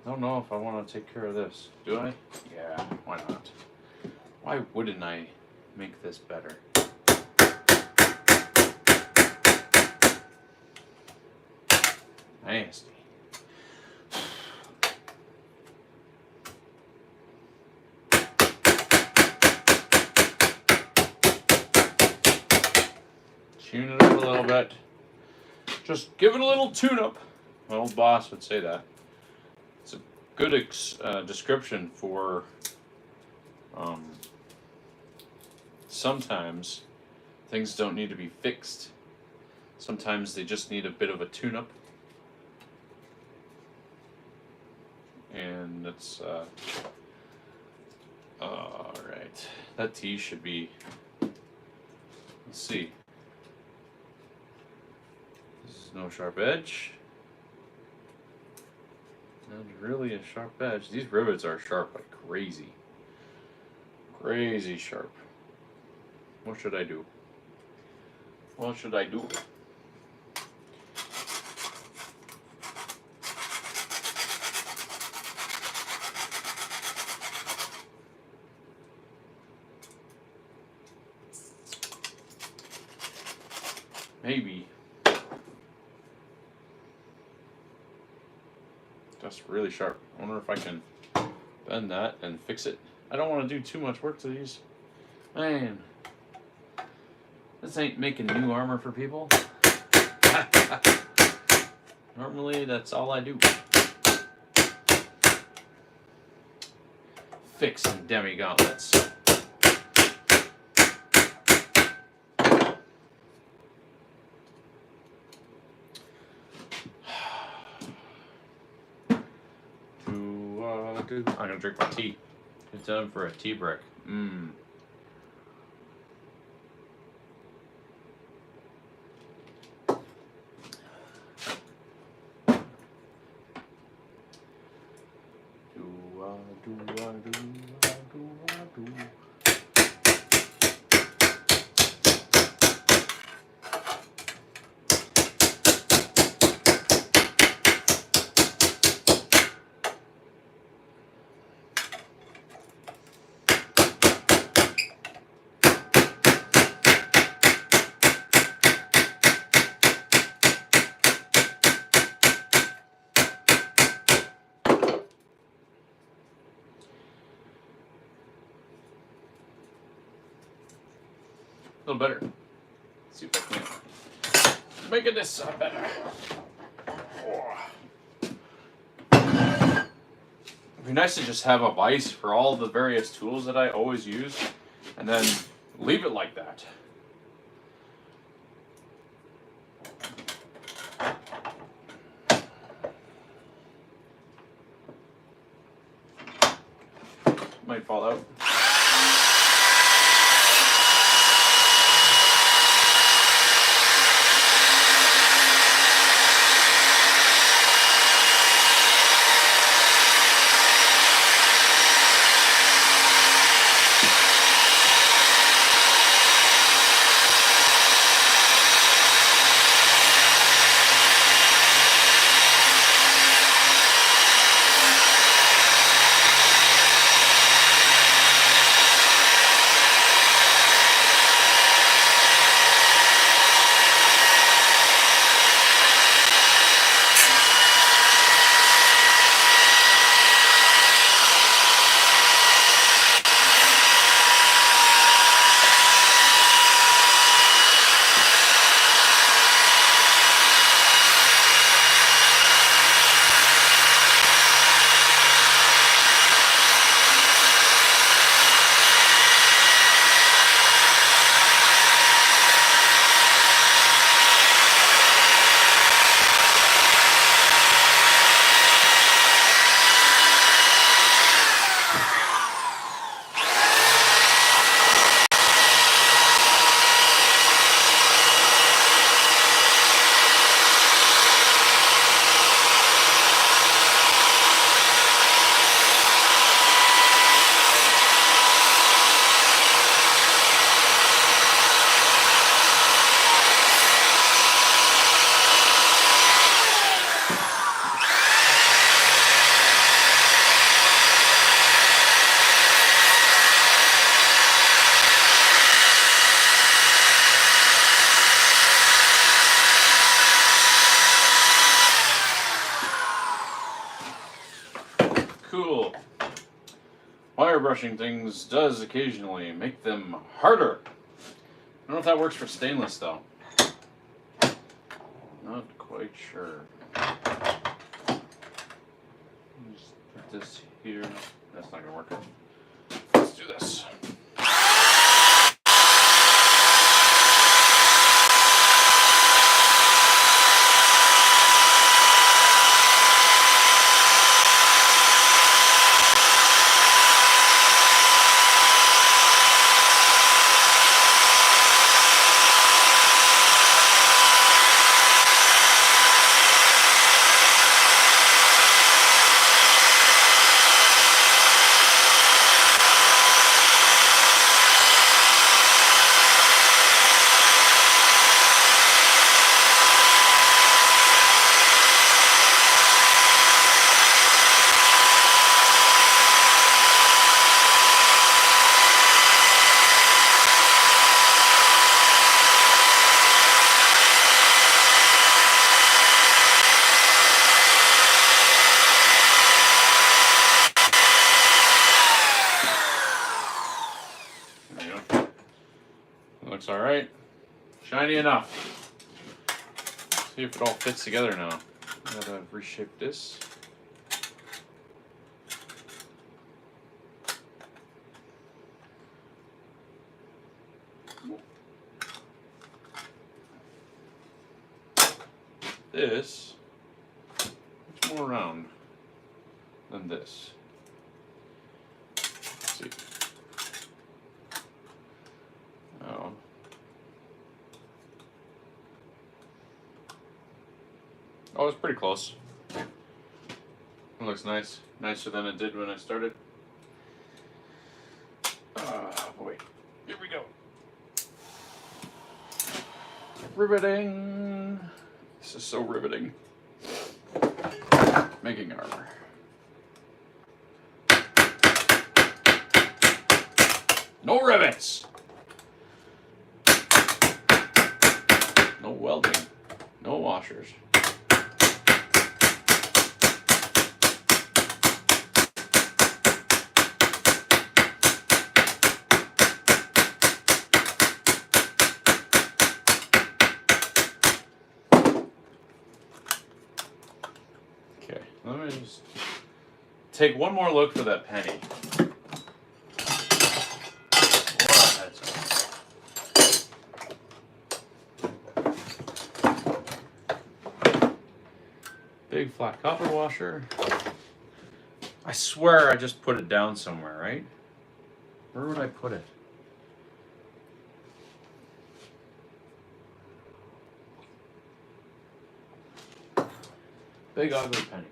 I don't know if I want to take care of this. Do I? Yeah, why not? Why wouldn't I make this better? Nasty. Tune it up a little bit. Just give it a little tune-up. My old boss would say that. It's a good description for sometimes things don't need to be fixed. Sometimes they just need a bit of a tune-up. And that's alright. That T should be, let's see. This is no sharp edge. Not really a sharp edge. These rivets are sharp like crazy. Crazy sharp. What should I do? What should I do? Maybe. That's really sharp. I wonder if I can bend that and fix it. I don't want to do too much work to these. Man. This ain't making new armor for people. Normally, that's all I do. Fixing demi gauntlets. I'm gonna drink my tea. It's time for a tea break. little better. Let's see if I can make it this better. It'd be nice to just have a vise for all the various tools that I always use, and then leave it like that. Might fall out. Cool. Wire brushing things does occasionally make them harder. I don't know if that works for stainless though. Not quite sure. Just put this here. That's not gonna work. Let's do this. Looks alright. Shiny enough. See if it all fits together now. Gotta reshape this. This is more round than this. Let's see. Oh, it's pretty close. It looks nice. Nicer than it did when I started. Oh, boy. Here we go. Riveting. This is so riveting. Making armor. No rivets! No welding. No washers. take one more look for that penny. Big flat copper washer. I swear I just put it down somewhere, right? Where would I put it? Big ugly penny.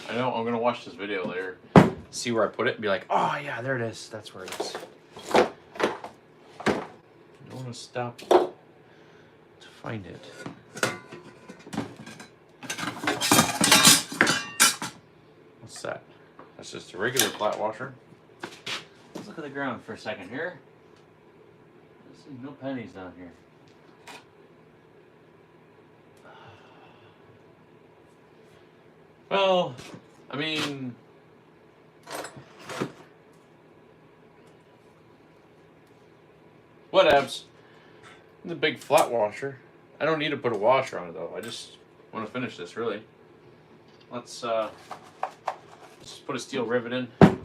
I know I'm gonna watch this video later, see where I put it, and be like, oh yeah, there it is. That's where it is. I don't want to stop to find it. What's that? That's just a regular flat washer. Let's look at the ground for a second here. There's no pennies down here. Well, I mean, whatevs. The big flat washer. I don't need to put a washer on it though. I just want to finish this really. Let's just put a steel rivet in, and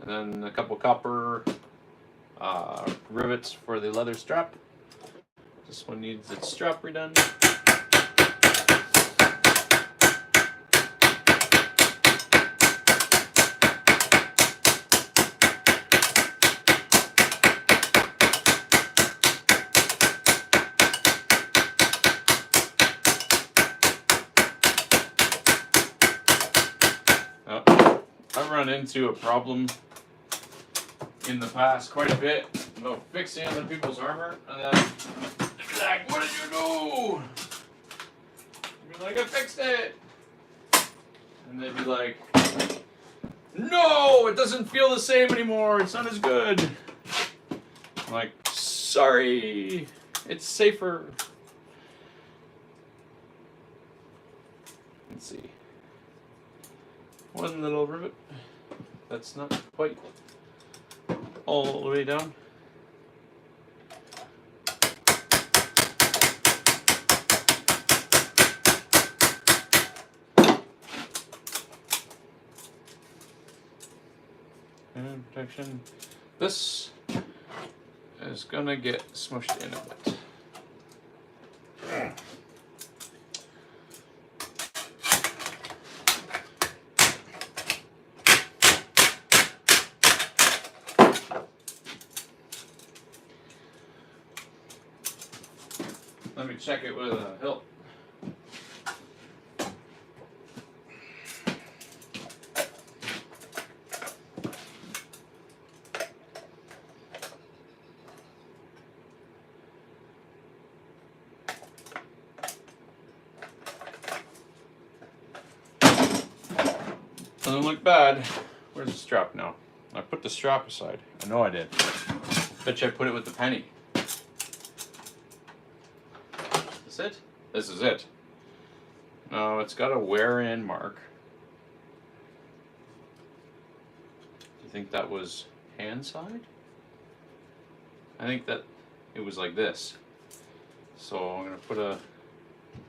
then a couple copper rivets for the leather strap. This one needs its strap redone. I've run into a problem in the past quite a bit about fixing other people's armor, and then they'd be like, what did you do? I'd be like, I fixed it. And they'd be like, no, it doesn't feel the same anymore. It's not as good. I'm like, sorry, it's safer. Let's see. One little rivet. That's not quite all the way down. And protection. This is gonna get smushed in a bit. Let me check it with a hilt. Doesn't look bad. Where's the strap now? I put the strap aside. I know I did. Bet you I put it with the penny. Is it? This is it. No, it's got a wear-in mark. Do you think that was hand side? I think that it was like this. So I'm gonna put a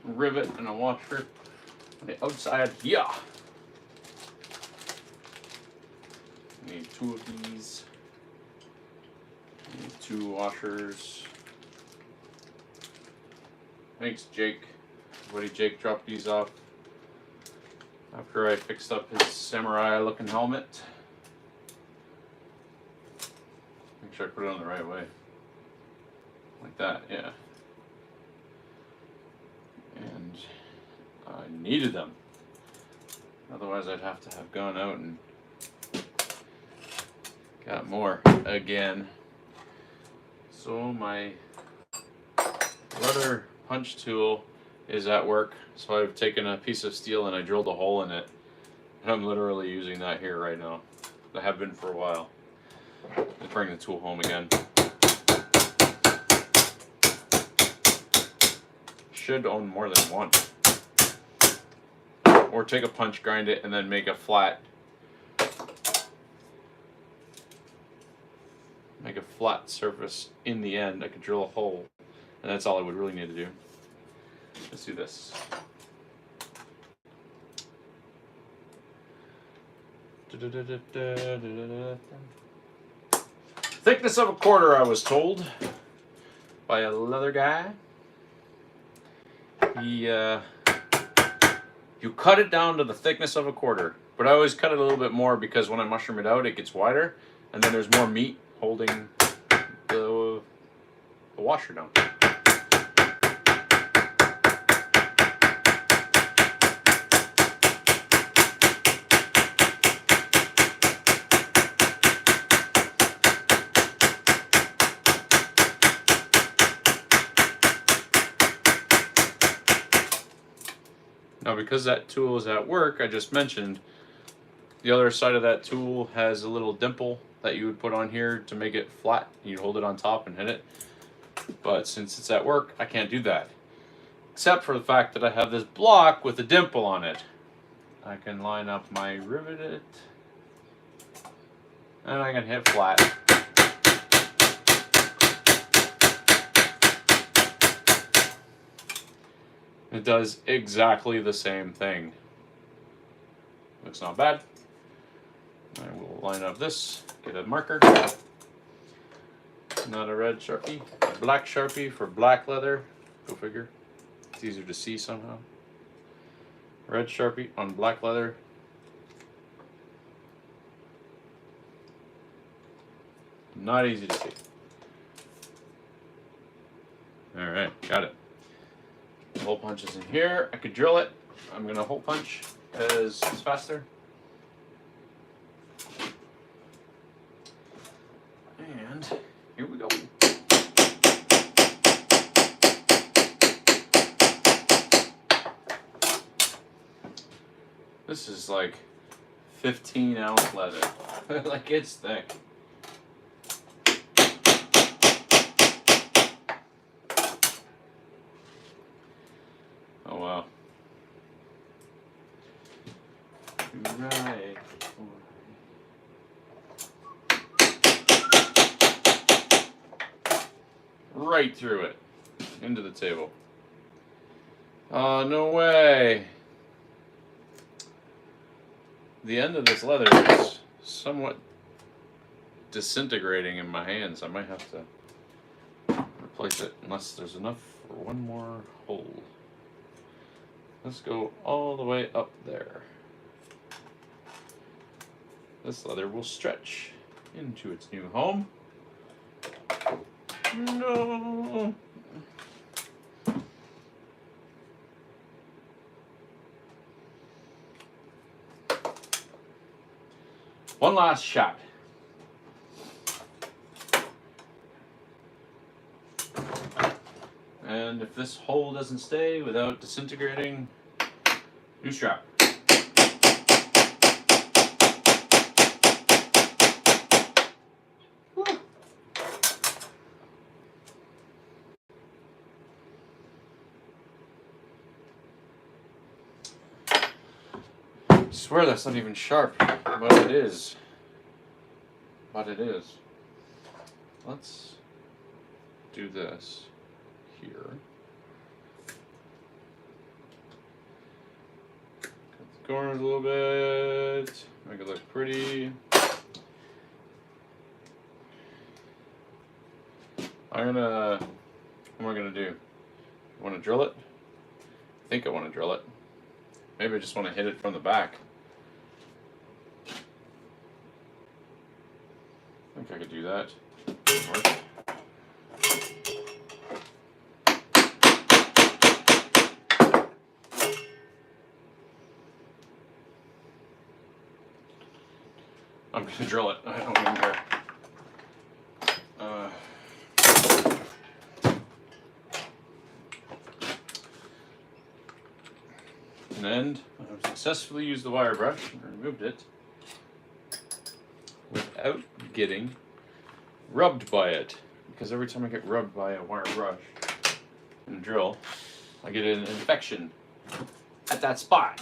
rivet and a washer on the outside. Yeah. Need two of these. Need two washers. Thanks, Jake. Buddy Jake dropped these off after I fixed up his samurai-looking helmet. Make sure I put it on the right way. Like that, yeah. And I needed them. Otherwise, I'd have to have gone out and got more again. So my leather punch tool is at work, so I've taken a piece of steel and I drilled a hole in it, and I'm literally using that here right now. I have been for a while. Let's bring the tool home again. Should own more than one, or take a punch, grind it, and then make a flat surface in the end. I could drill a hole, and that's all I would really need to do. Let's do this. Thickness of a quarter, I was told by a leather guy. He, you cut it down to the thickness of a quarter, but I always cut it a little bit more because when I mushroom it out, it gets wider, and then there's more meat holding the washer down. Now, because that tool is at work, I just mentioned, the other side of that tool has a little dimple that you would put on here to make it flat. You'd hold it on top and hit it. But since it's at work, I can't do that. Except for the fact that I have this block with a dimple on it. I can line up my rivet, and I can hit flat. It does exactly the same thing. Looks not bad. I will line up this, get a marker. Not a red Sharpie, a black Sharpie for black leather. Go figure. It's easier to see somehow. Red Sharpie on black leather. Not easy to see. Alright, got it. Hole punch is in here. I could drill it. I'm going to hole punch because it's faster. And here we go. This is like 15-ounce leather. Like, it's thick. Oh wow. Right. Right through it. Into the table. Oh, no way. The end of this leather is somewhat disintegrating in my hands. I might have to replace it unless there's enough for one more hole. Let's go all the way up there. This leather will stretch into its new home. No. One last shot. And if this hole doesn't stay without disintegrating, new strap. I swear that's not even sharp, but it is. But it is. Let's do this here. Cut the corners a little bit, make it look pretty. What am I gonna do? I want to drill it? I think I want to drill it. Maybe I just want to hit it from the back. I think I could do that. Work. I'm going to drill it. I don't even care. An end. I've successfully used the wire brush and removed it without getting rubbed by it. Because every time I get rubbed by a wire brush and drill, I get an infection at that spot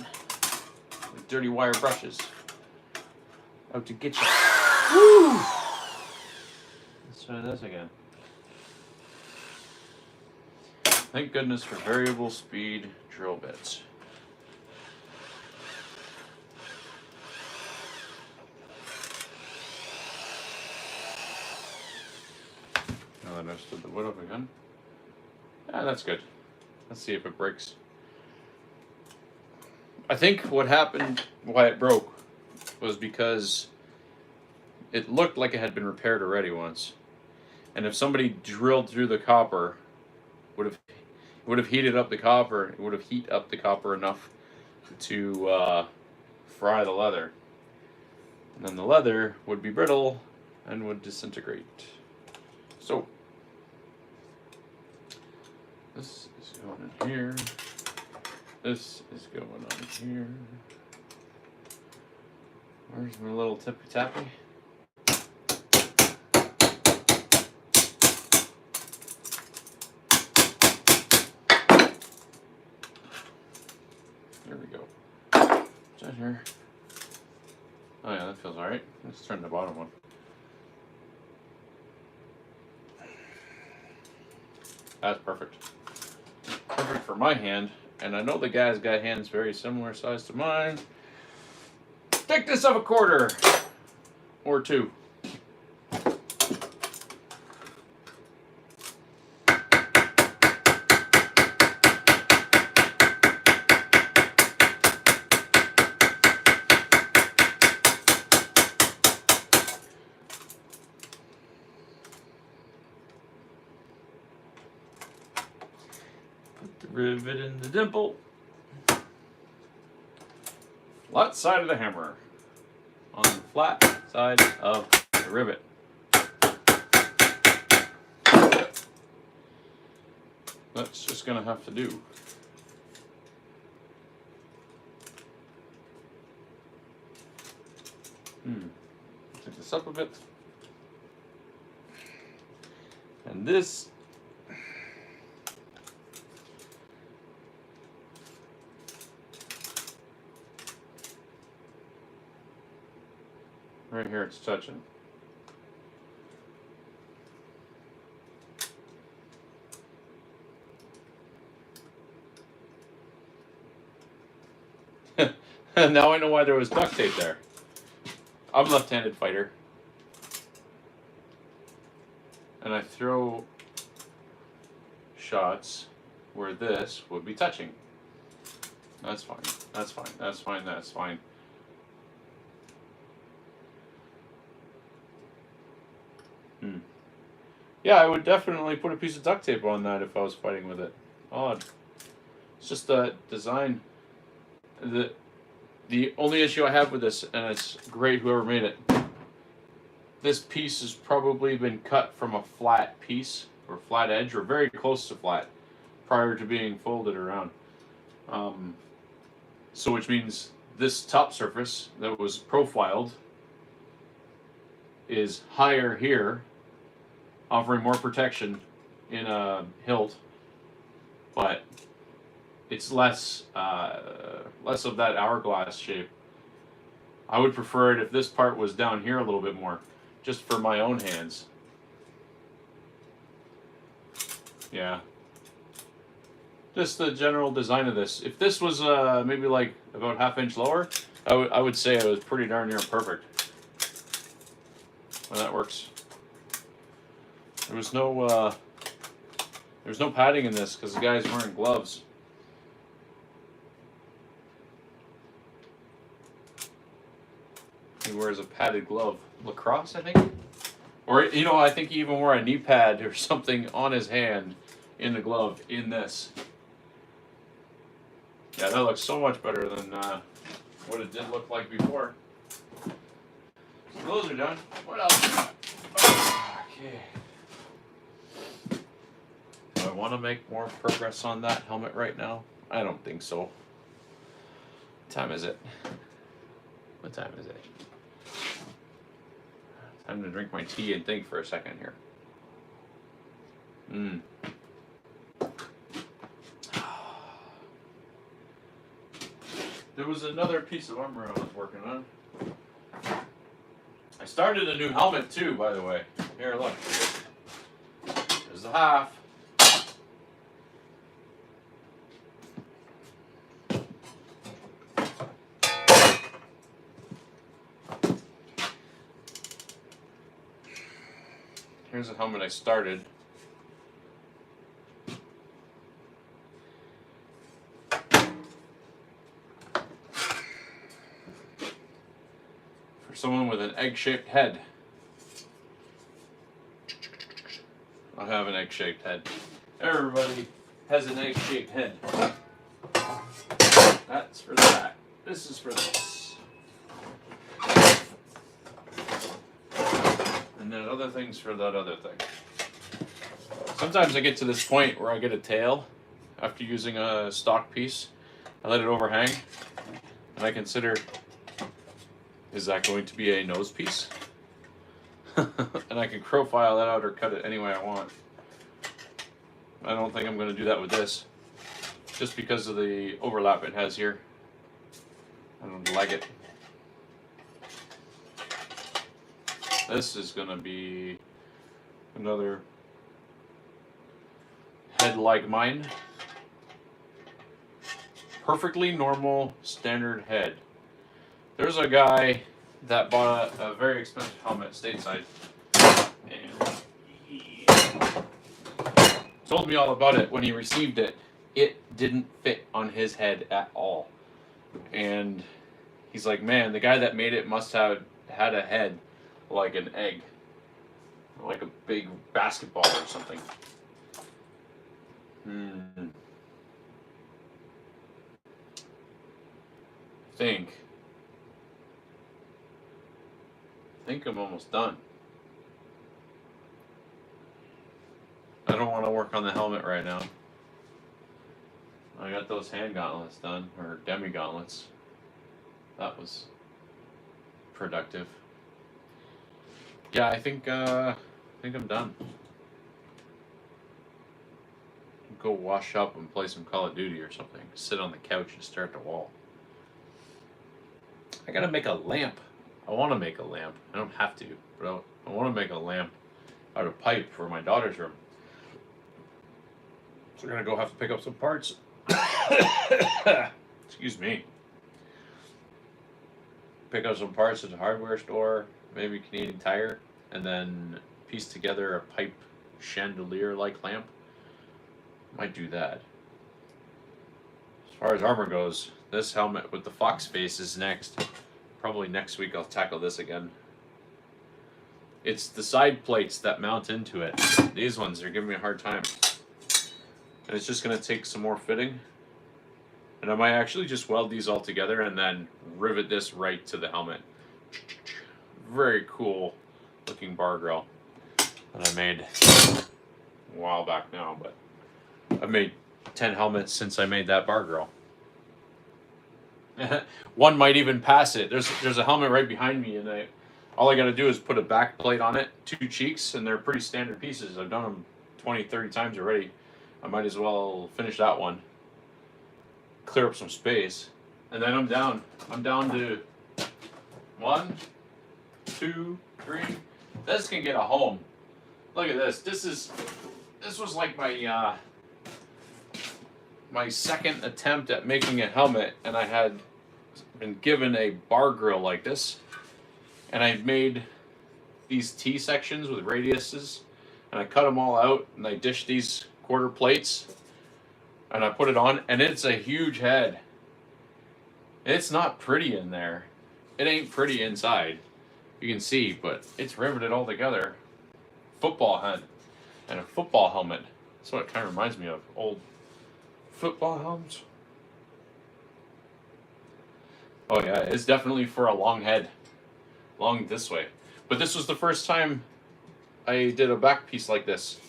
with dirty wire brushes. Out to get you. Woo! Let's try this again. Thank goodness for variable speed drill bits. then I stood the wood up again. Ah, that's good. Let's see if it breaks. I think what happened, why it broke, was because it looked like it had been repaired already once. And if somebody drilled through the copper, would have heated up the copper. It would have heat up the copper enough to fry the leather. And then the leather would be brittle and would disintegrate. So this is going in here. This is going on here. Where's my little tippy tappy? There we go. Is that here? Oh yeah, that feels alright. Let's turn the bottom one. That's perfect. Perfect for my hand. And I know the guy's got hands very similar size to mine. Thickness of a quarter. Or two. Put the rivet in the dimple. Flat side of the hammer on the flat side of the rivet. That's just gonna have to do. Take this up a bit. And this right here, it's touching. Now I know why there was duct tape there. I'm a left-handed fighter. And I throw shots where this would be touching. That's fine. That's fine. That's fine. That's fine. Yeah, I would definitely put a piece of duct tape on that if I was fighting with it. Odd. It's just the design. The only issue I have with this, and it's great whoever made it, this piece has probably been cut from a flat piece, or flat edge, or very close to flat, prior to being folded around. So which means this top surface that was profiled is higher here, offering more protection in a hilt, but it's less of that hourglass shape. I would prefer it if this part was down here a little bit more, just for my own hands. Yeah. Just the general design of this. If this was maybe like about half-inch lower, I would say it was pretty darn near perfect. Well, that works. There was no padding in this because the guy's wearing gloves. He wears a padded glove. Lacrosse, I think? Or, you know, I think he even wore a knee pad or something on his hand in the glove in this. Yeah, that looks so much better than what it did look like before. So those are done. What else? Okay. Do I want to make more progress on that helmet right now? I don't think so. What time is it? What time is it? Time to drink my tea and think for a second here. There was another piece of armor I was working on. I started a new helmet too, by the way. Here, look. There's the half. Here's a helmet I started. for someone with an egg-shaped head. I have an egg-shaped head. Everybody has an egg-shaped head. That's for that. This is for this. And then other things for that other thing. Sometimes I get to this point where I get a tail after using a stock piece. I let it overhang, and I consider, is that going to be a nose piece? And I can profile that out or cut it any way I want. I don't think I'm going to do that with this, just because of the overlap it has here. I don't like it. This is going to be another head like mine. Perfectly normal, standard head. There's a guy that bought a very expensive helmet stateside, and he told me all about it when he received it. It didn't fit on his head at all. And he's like, man, the guy that made it must have had a head like an egg, like a big basketball or something. I think I'm almost done. I don't want to work on the helmet right now. I got those hand gauntlets done, or demi gauntlets. That was productive. Yeah, I think I'm done. Go wash up and play some Call of Duty or something. Sit on the couch and stare at the wall. I gotta make a lamp. I want to make a lamp. I don't have to, but I want to make a lamp out of pipe for my daughter's room. So we're gonna go have to pick up some parts. Excuse me. Pick up some parts at the hardware store, maybe Canadian Tire, and then piece together a pipe chandelier-like lamp. Might do that. As far as armor goes, this helmet with the fox face is next. Probably next week I'll tackle this again. It's the side plates that mount into it. These ones are giving me a hard time. And it's just going to take some more fitting. And I might actually just weld these all together and then rivet this right to the helmet. Very cool looking bar grill that I made a while back now, but I've made 10 helmets since I made that bar grill. One might even pass it. There's a helmet right behind me, and all I got to do is put a back plate on it, 2 cheeks, and they're pretty standard pieces. I've done them 20, 30 times already. I might as well finish that one, clear up some space, and then I'm down. I'm down to 1, 2, 3. This can get a home. Look at this. This was like my my second attempt at making a helmet, and I had been given a bar grill like this, and I made these T sections with radiuses, and I cut them all out, and I dished these quarter plates, and I put it on, and it's a huge head. It's not pretty in there. It ain't pretty inside. You can see, but it's riveted all together. Football head and a football helmet. That's what it kind of reminds me of. Old football helmets. Oh yeah, it's definitely for a long head. Long this way. But this was the first time I did a back piece like this.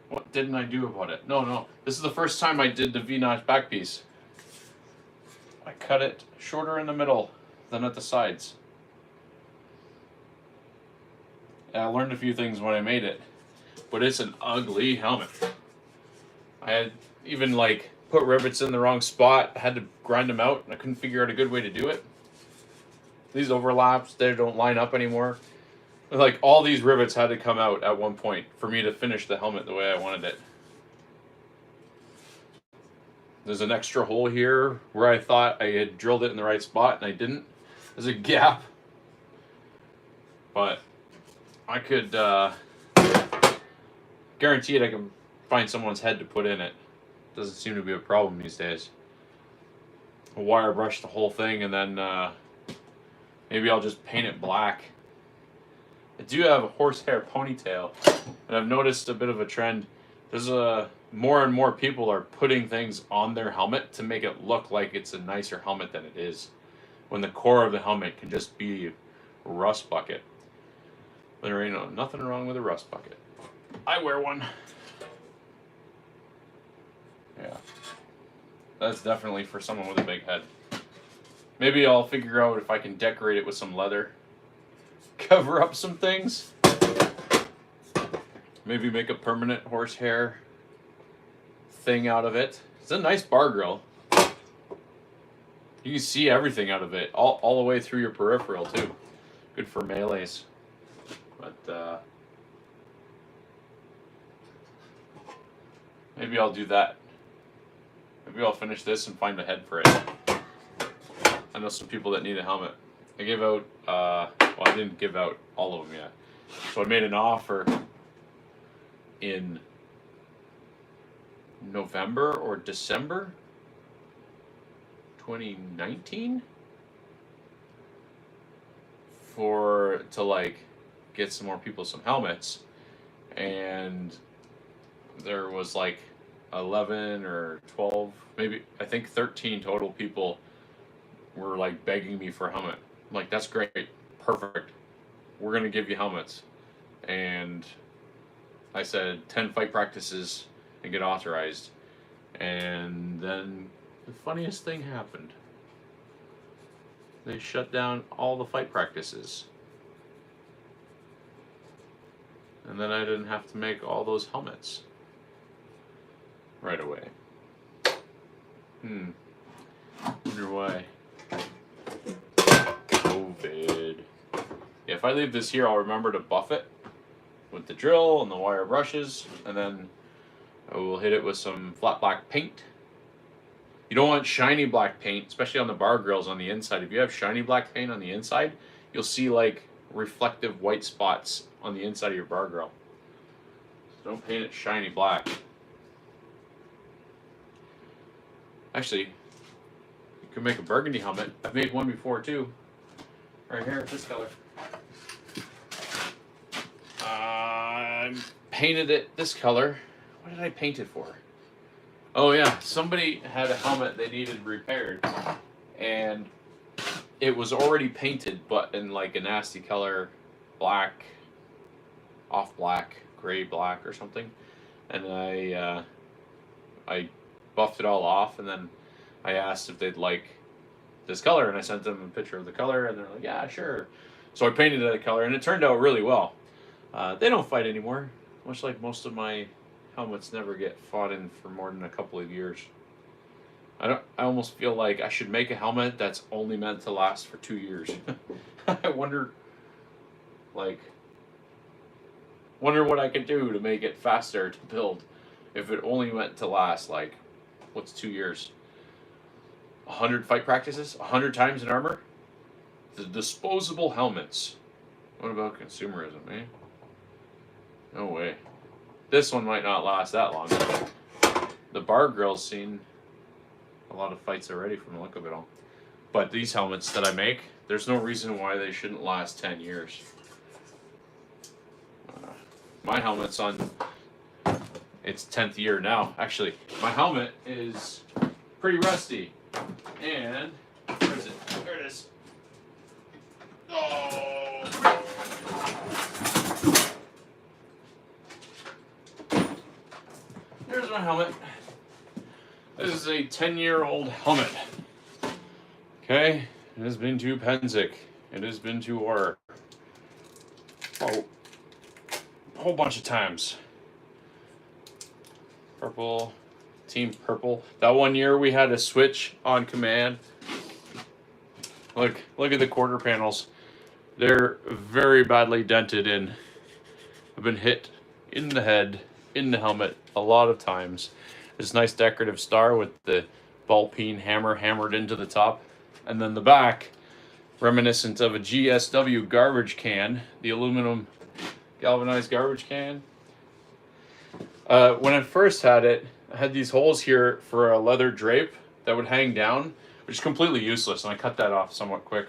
What didn't I do about it? No. This is the first time I did the V-notch back piece. I cut it shorter in the middle than at the sides. And I learned a few things when I made it. But it's an ugly helmet. I had even put rivets in the wrong spot. I had to grind them out, and I couldn't figure out a good way to do it. These overlaps, they don't line up anymore. All these rivets had to come out at one point for me to finish the helmet the way I wanted it. There's an extra hole here where I thought I had drilled it in the right spot, and I didn't. There's a gap. But I could guarantee it I can find someone's head to put in it. Doesn't seem to be a problem these days. wire brush the whole thing, and then maybe I'll just paint it black. I do have a horsehair ponytail, and I've noticed a bit of a trend. There's more and more people are putting things on their helmet to make it look like it's a nicer helmet than it is, when the core of the helmet can just be a rust bucket. There ain't nothing wrong with a rust bucket. I wear one. Yeah. That's definitely for someone with a big head. Maybe I'll figure out if I can decorate it with some leather. Cover up some things. Maybe make a permanent horsehair thing out of it. It's a nice bar grill. You can see everything out of it, all the way through your peripheral too. Good for melees. But maybe I'll do that. Maybe I'll finish this and find a head for it. I know some people that need a helmet. I gave out, well, I didn't give out all of them yet. So I made an offer in November or December 2019 to like get some more people some helmets, and there was like 11 or 12, maybe I think 13 total people were like begging me for a helmet. I'm like, that's great, perfect, we're gonna give you helmets. And I said 10 fight practices and get authorized. And then the funniest thing happened. They shut down all the fight practices. And then I didn't have to make all those helmets right away. Wonder why. COVID. Yeah, if I leave this here, I'll remember to buff it with the drill and the wire brushes, and then I will hit it with some flat black paint. You don't want shiny black paint, especially on the bar grills on the inside. If you have shiny black paint on the inside, you'll see like reflective white spots on the inside of your bar grill. So don't paint it shiny black. Actually, you can make a burgundy helmet. I've made one before too. Right here, this color. I painted it this color. What did I paint it for? Oh yeah, somebody had a helmet they needed repaired, and it was already painted, but in like a nasty color, black, off black, gray black or something. And I buffed it all off, and then I asked if they'd like this color, and I sent them a picture of the color, and they're like, yeah, sure. So I painted that color, and it turned out really well. They don't fight anymore, much like most of my helmets never get fought in for more than a couple of years. I almost feel like I should make a helmet that's only meant to last for 2 years. I wonder what I could do to make it faster to build if it only meant to last like, what's 2 years? 100 fight practices? 100 times in armor? The disposable helmets. What about consumerism, eh? No way. This one might not last that long. The bar grill's seen a lot of fights already from the look of it all. But these helmets that I make, there's no reason why they shouldn't last 10 years. My helmet's on its 10th year now. Actually, my helmet is pretty rusty. And, where is it? There it is. Oh! Here's my helmet. This is a 10-year-old helmet. Okay, it has been to Penzic. It has been to our a whole bunch of times. Purple, Team Purple. That one year we had a switch on command. Look at the quarter panels. They're very badly dented in. I've been hit in the head, in the helmet a lot of times. This nice decorative star with the ball peen hammer hammered into the top. And then the back, reminiscent of a GSW garbage can, the aluminum galvanized garbage can. When I first had it, I had these holes here for a leather drape that would hang down, which is completely useless, and I cut that off somewhat quick.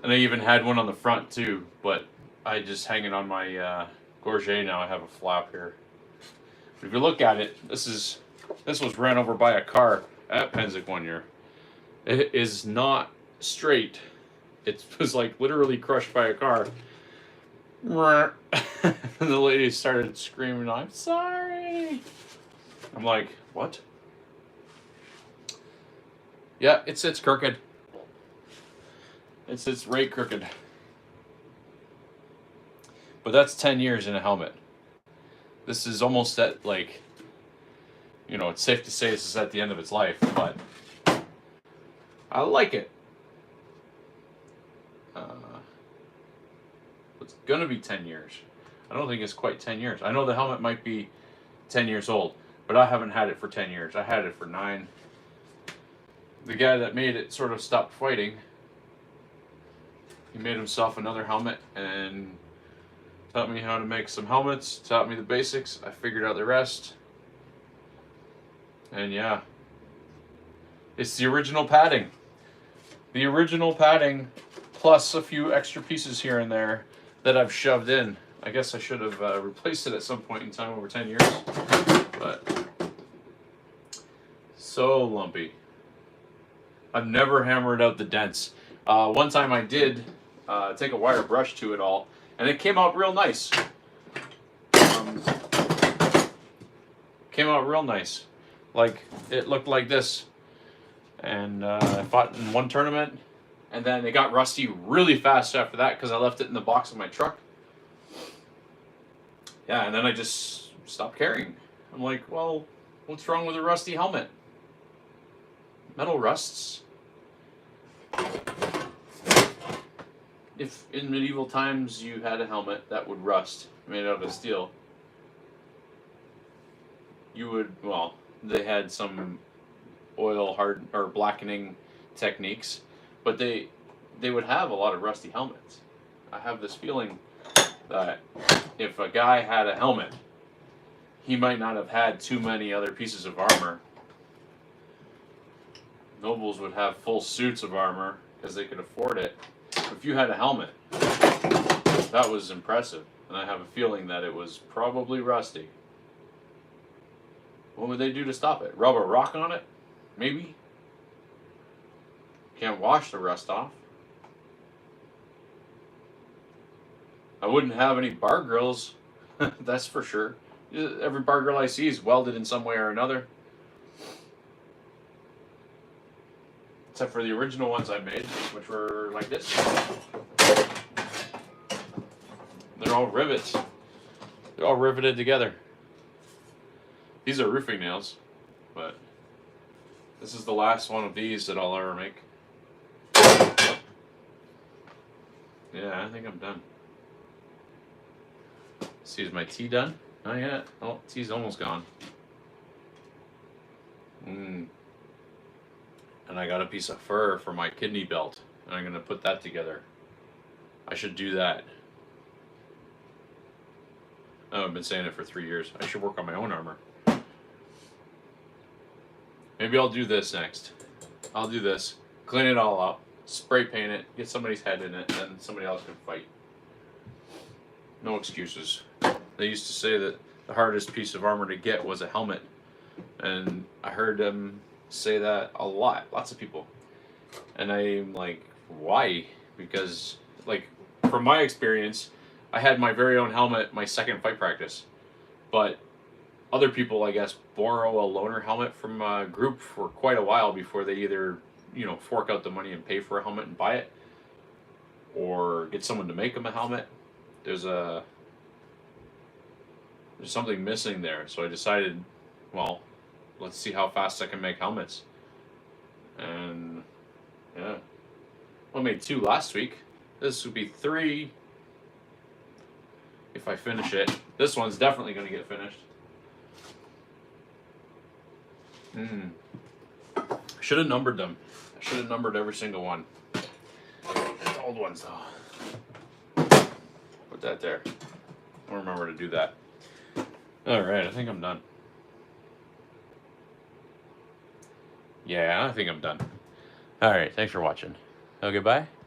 And I even had one on the front too, but I just hang it on my gorget now. I have a flap here. But if you look at it, this was ran over by a car at Pennsic one year. It is not straight. It was like literally crushed by a car. And the lady started screaming, "I'm sorry." I'm like, what? Yeah, it sits crooked. It sits right crooked. But that's 10 years in a helmet. This is almost at, like, you know, it's safe to say this is at the end of its life, but I like it. It's gonna be 10 years. I don't think it's quite 10 years. I know the helmet might be 10 years old, but I haven't had it for 10 years. I had it for 9. The guy that made it sort of stopped fighting. He made himself another helmet and taught me how to make some helmets, taught me the basics. I figured out the rest. And yeah, it's the original padding. The original padding plus a few extra pieces here and there that I've shoved in. I guess I should have replaced it at some point in time over 10 years. But so lumpy. I've never hammered out the dents. One time I did take a wire brush to it all, and it came out real nice. Came out real nice. Like, it looked like this. And I fought in one tournament, and then it got rusty really fast after that because I left it in the box of my truck. Yeah, and then I just stopped caring. I'm like, well, what's wrong with a rusty helmet? Metal rusts. If in medieval times you had a helmet that would rust, made out of steel, you would, well, they had some oil hard or blackening techniques, but they would have a lot of rusty helmets. I have this feeling that if a guy had a helmet, he might not have had too many other pieces of armor. Nobles would have full suits of armor because they could afford it. If you had a helmet, that was impressive, and I have a feeling that it was probably rusty. What would they do to stop it? Rub a rock on it? Maybe? Can't wash the rust off. I wouldn't have any bar grills, that's for sure. Every bar grill I see is welded in some way or another. Except for the original ones I made, which were like this. They're all rivets. They're all riveted together. These are roofing nails, but this is the last one of these that I'll ever make. Yeah, I think I'm done. Let's see, is my tea done? Not yet. Oh, tea's almost gone. And I got a piece of fur for my kidney belt, and I'm going to put that together. I should do that. Oh, I've been saying it for 3 years. I should work on my own armor. Maybe I'll do this next. I'll do this. Clean it all up. Spray paint it. Get somebody's head in it. And somebody else can fight. No excuses. They used to say that the hardest piece of armor to get was a helmet. And I heard them say that a lot. Lots of people. And I'm like, why? Because, like, from my experience, I had my very own helmet my second fight practice. But other people, I guess, borrow a loaner helmet from a group for quite a while before they either, you know, fork out the money and pay for a helmet and buy it, or get someone to make them a helmet. There's something missing there, so I decided, well, let's see how fast I can make helmets. And yeah, well, I made 2 last week. This would be 3 if I finish it. This one's definitely going to get finished. Should have numbered them. I should have numbered every single one. The old ones though. Put that there. I'll remember to do that. Alright, I think I'm done. Yeah, I think I'm done. All right, thanks for watching. Okay, bye.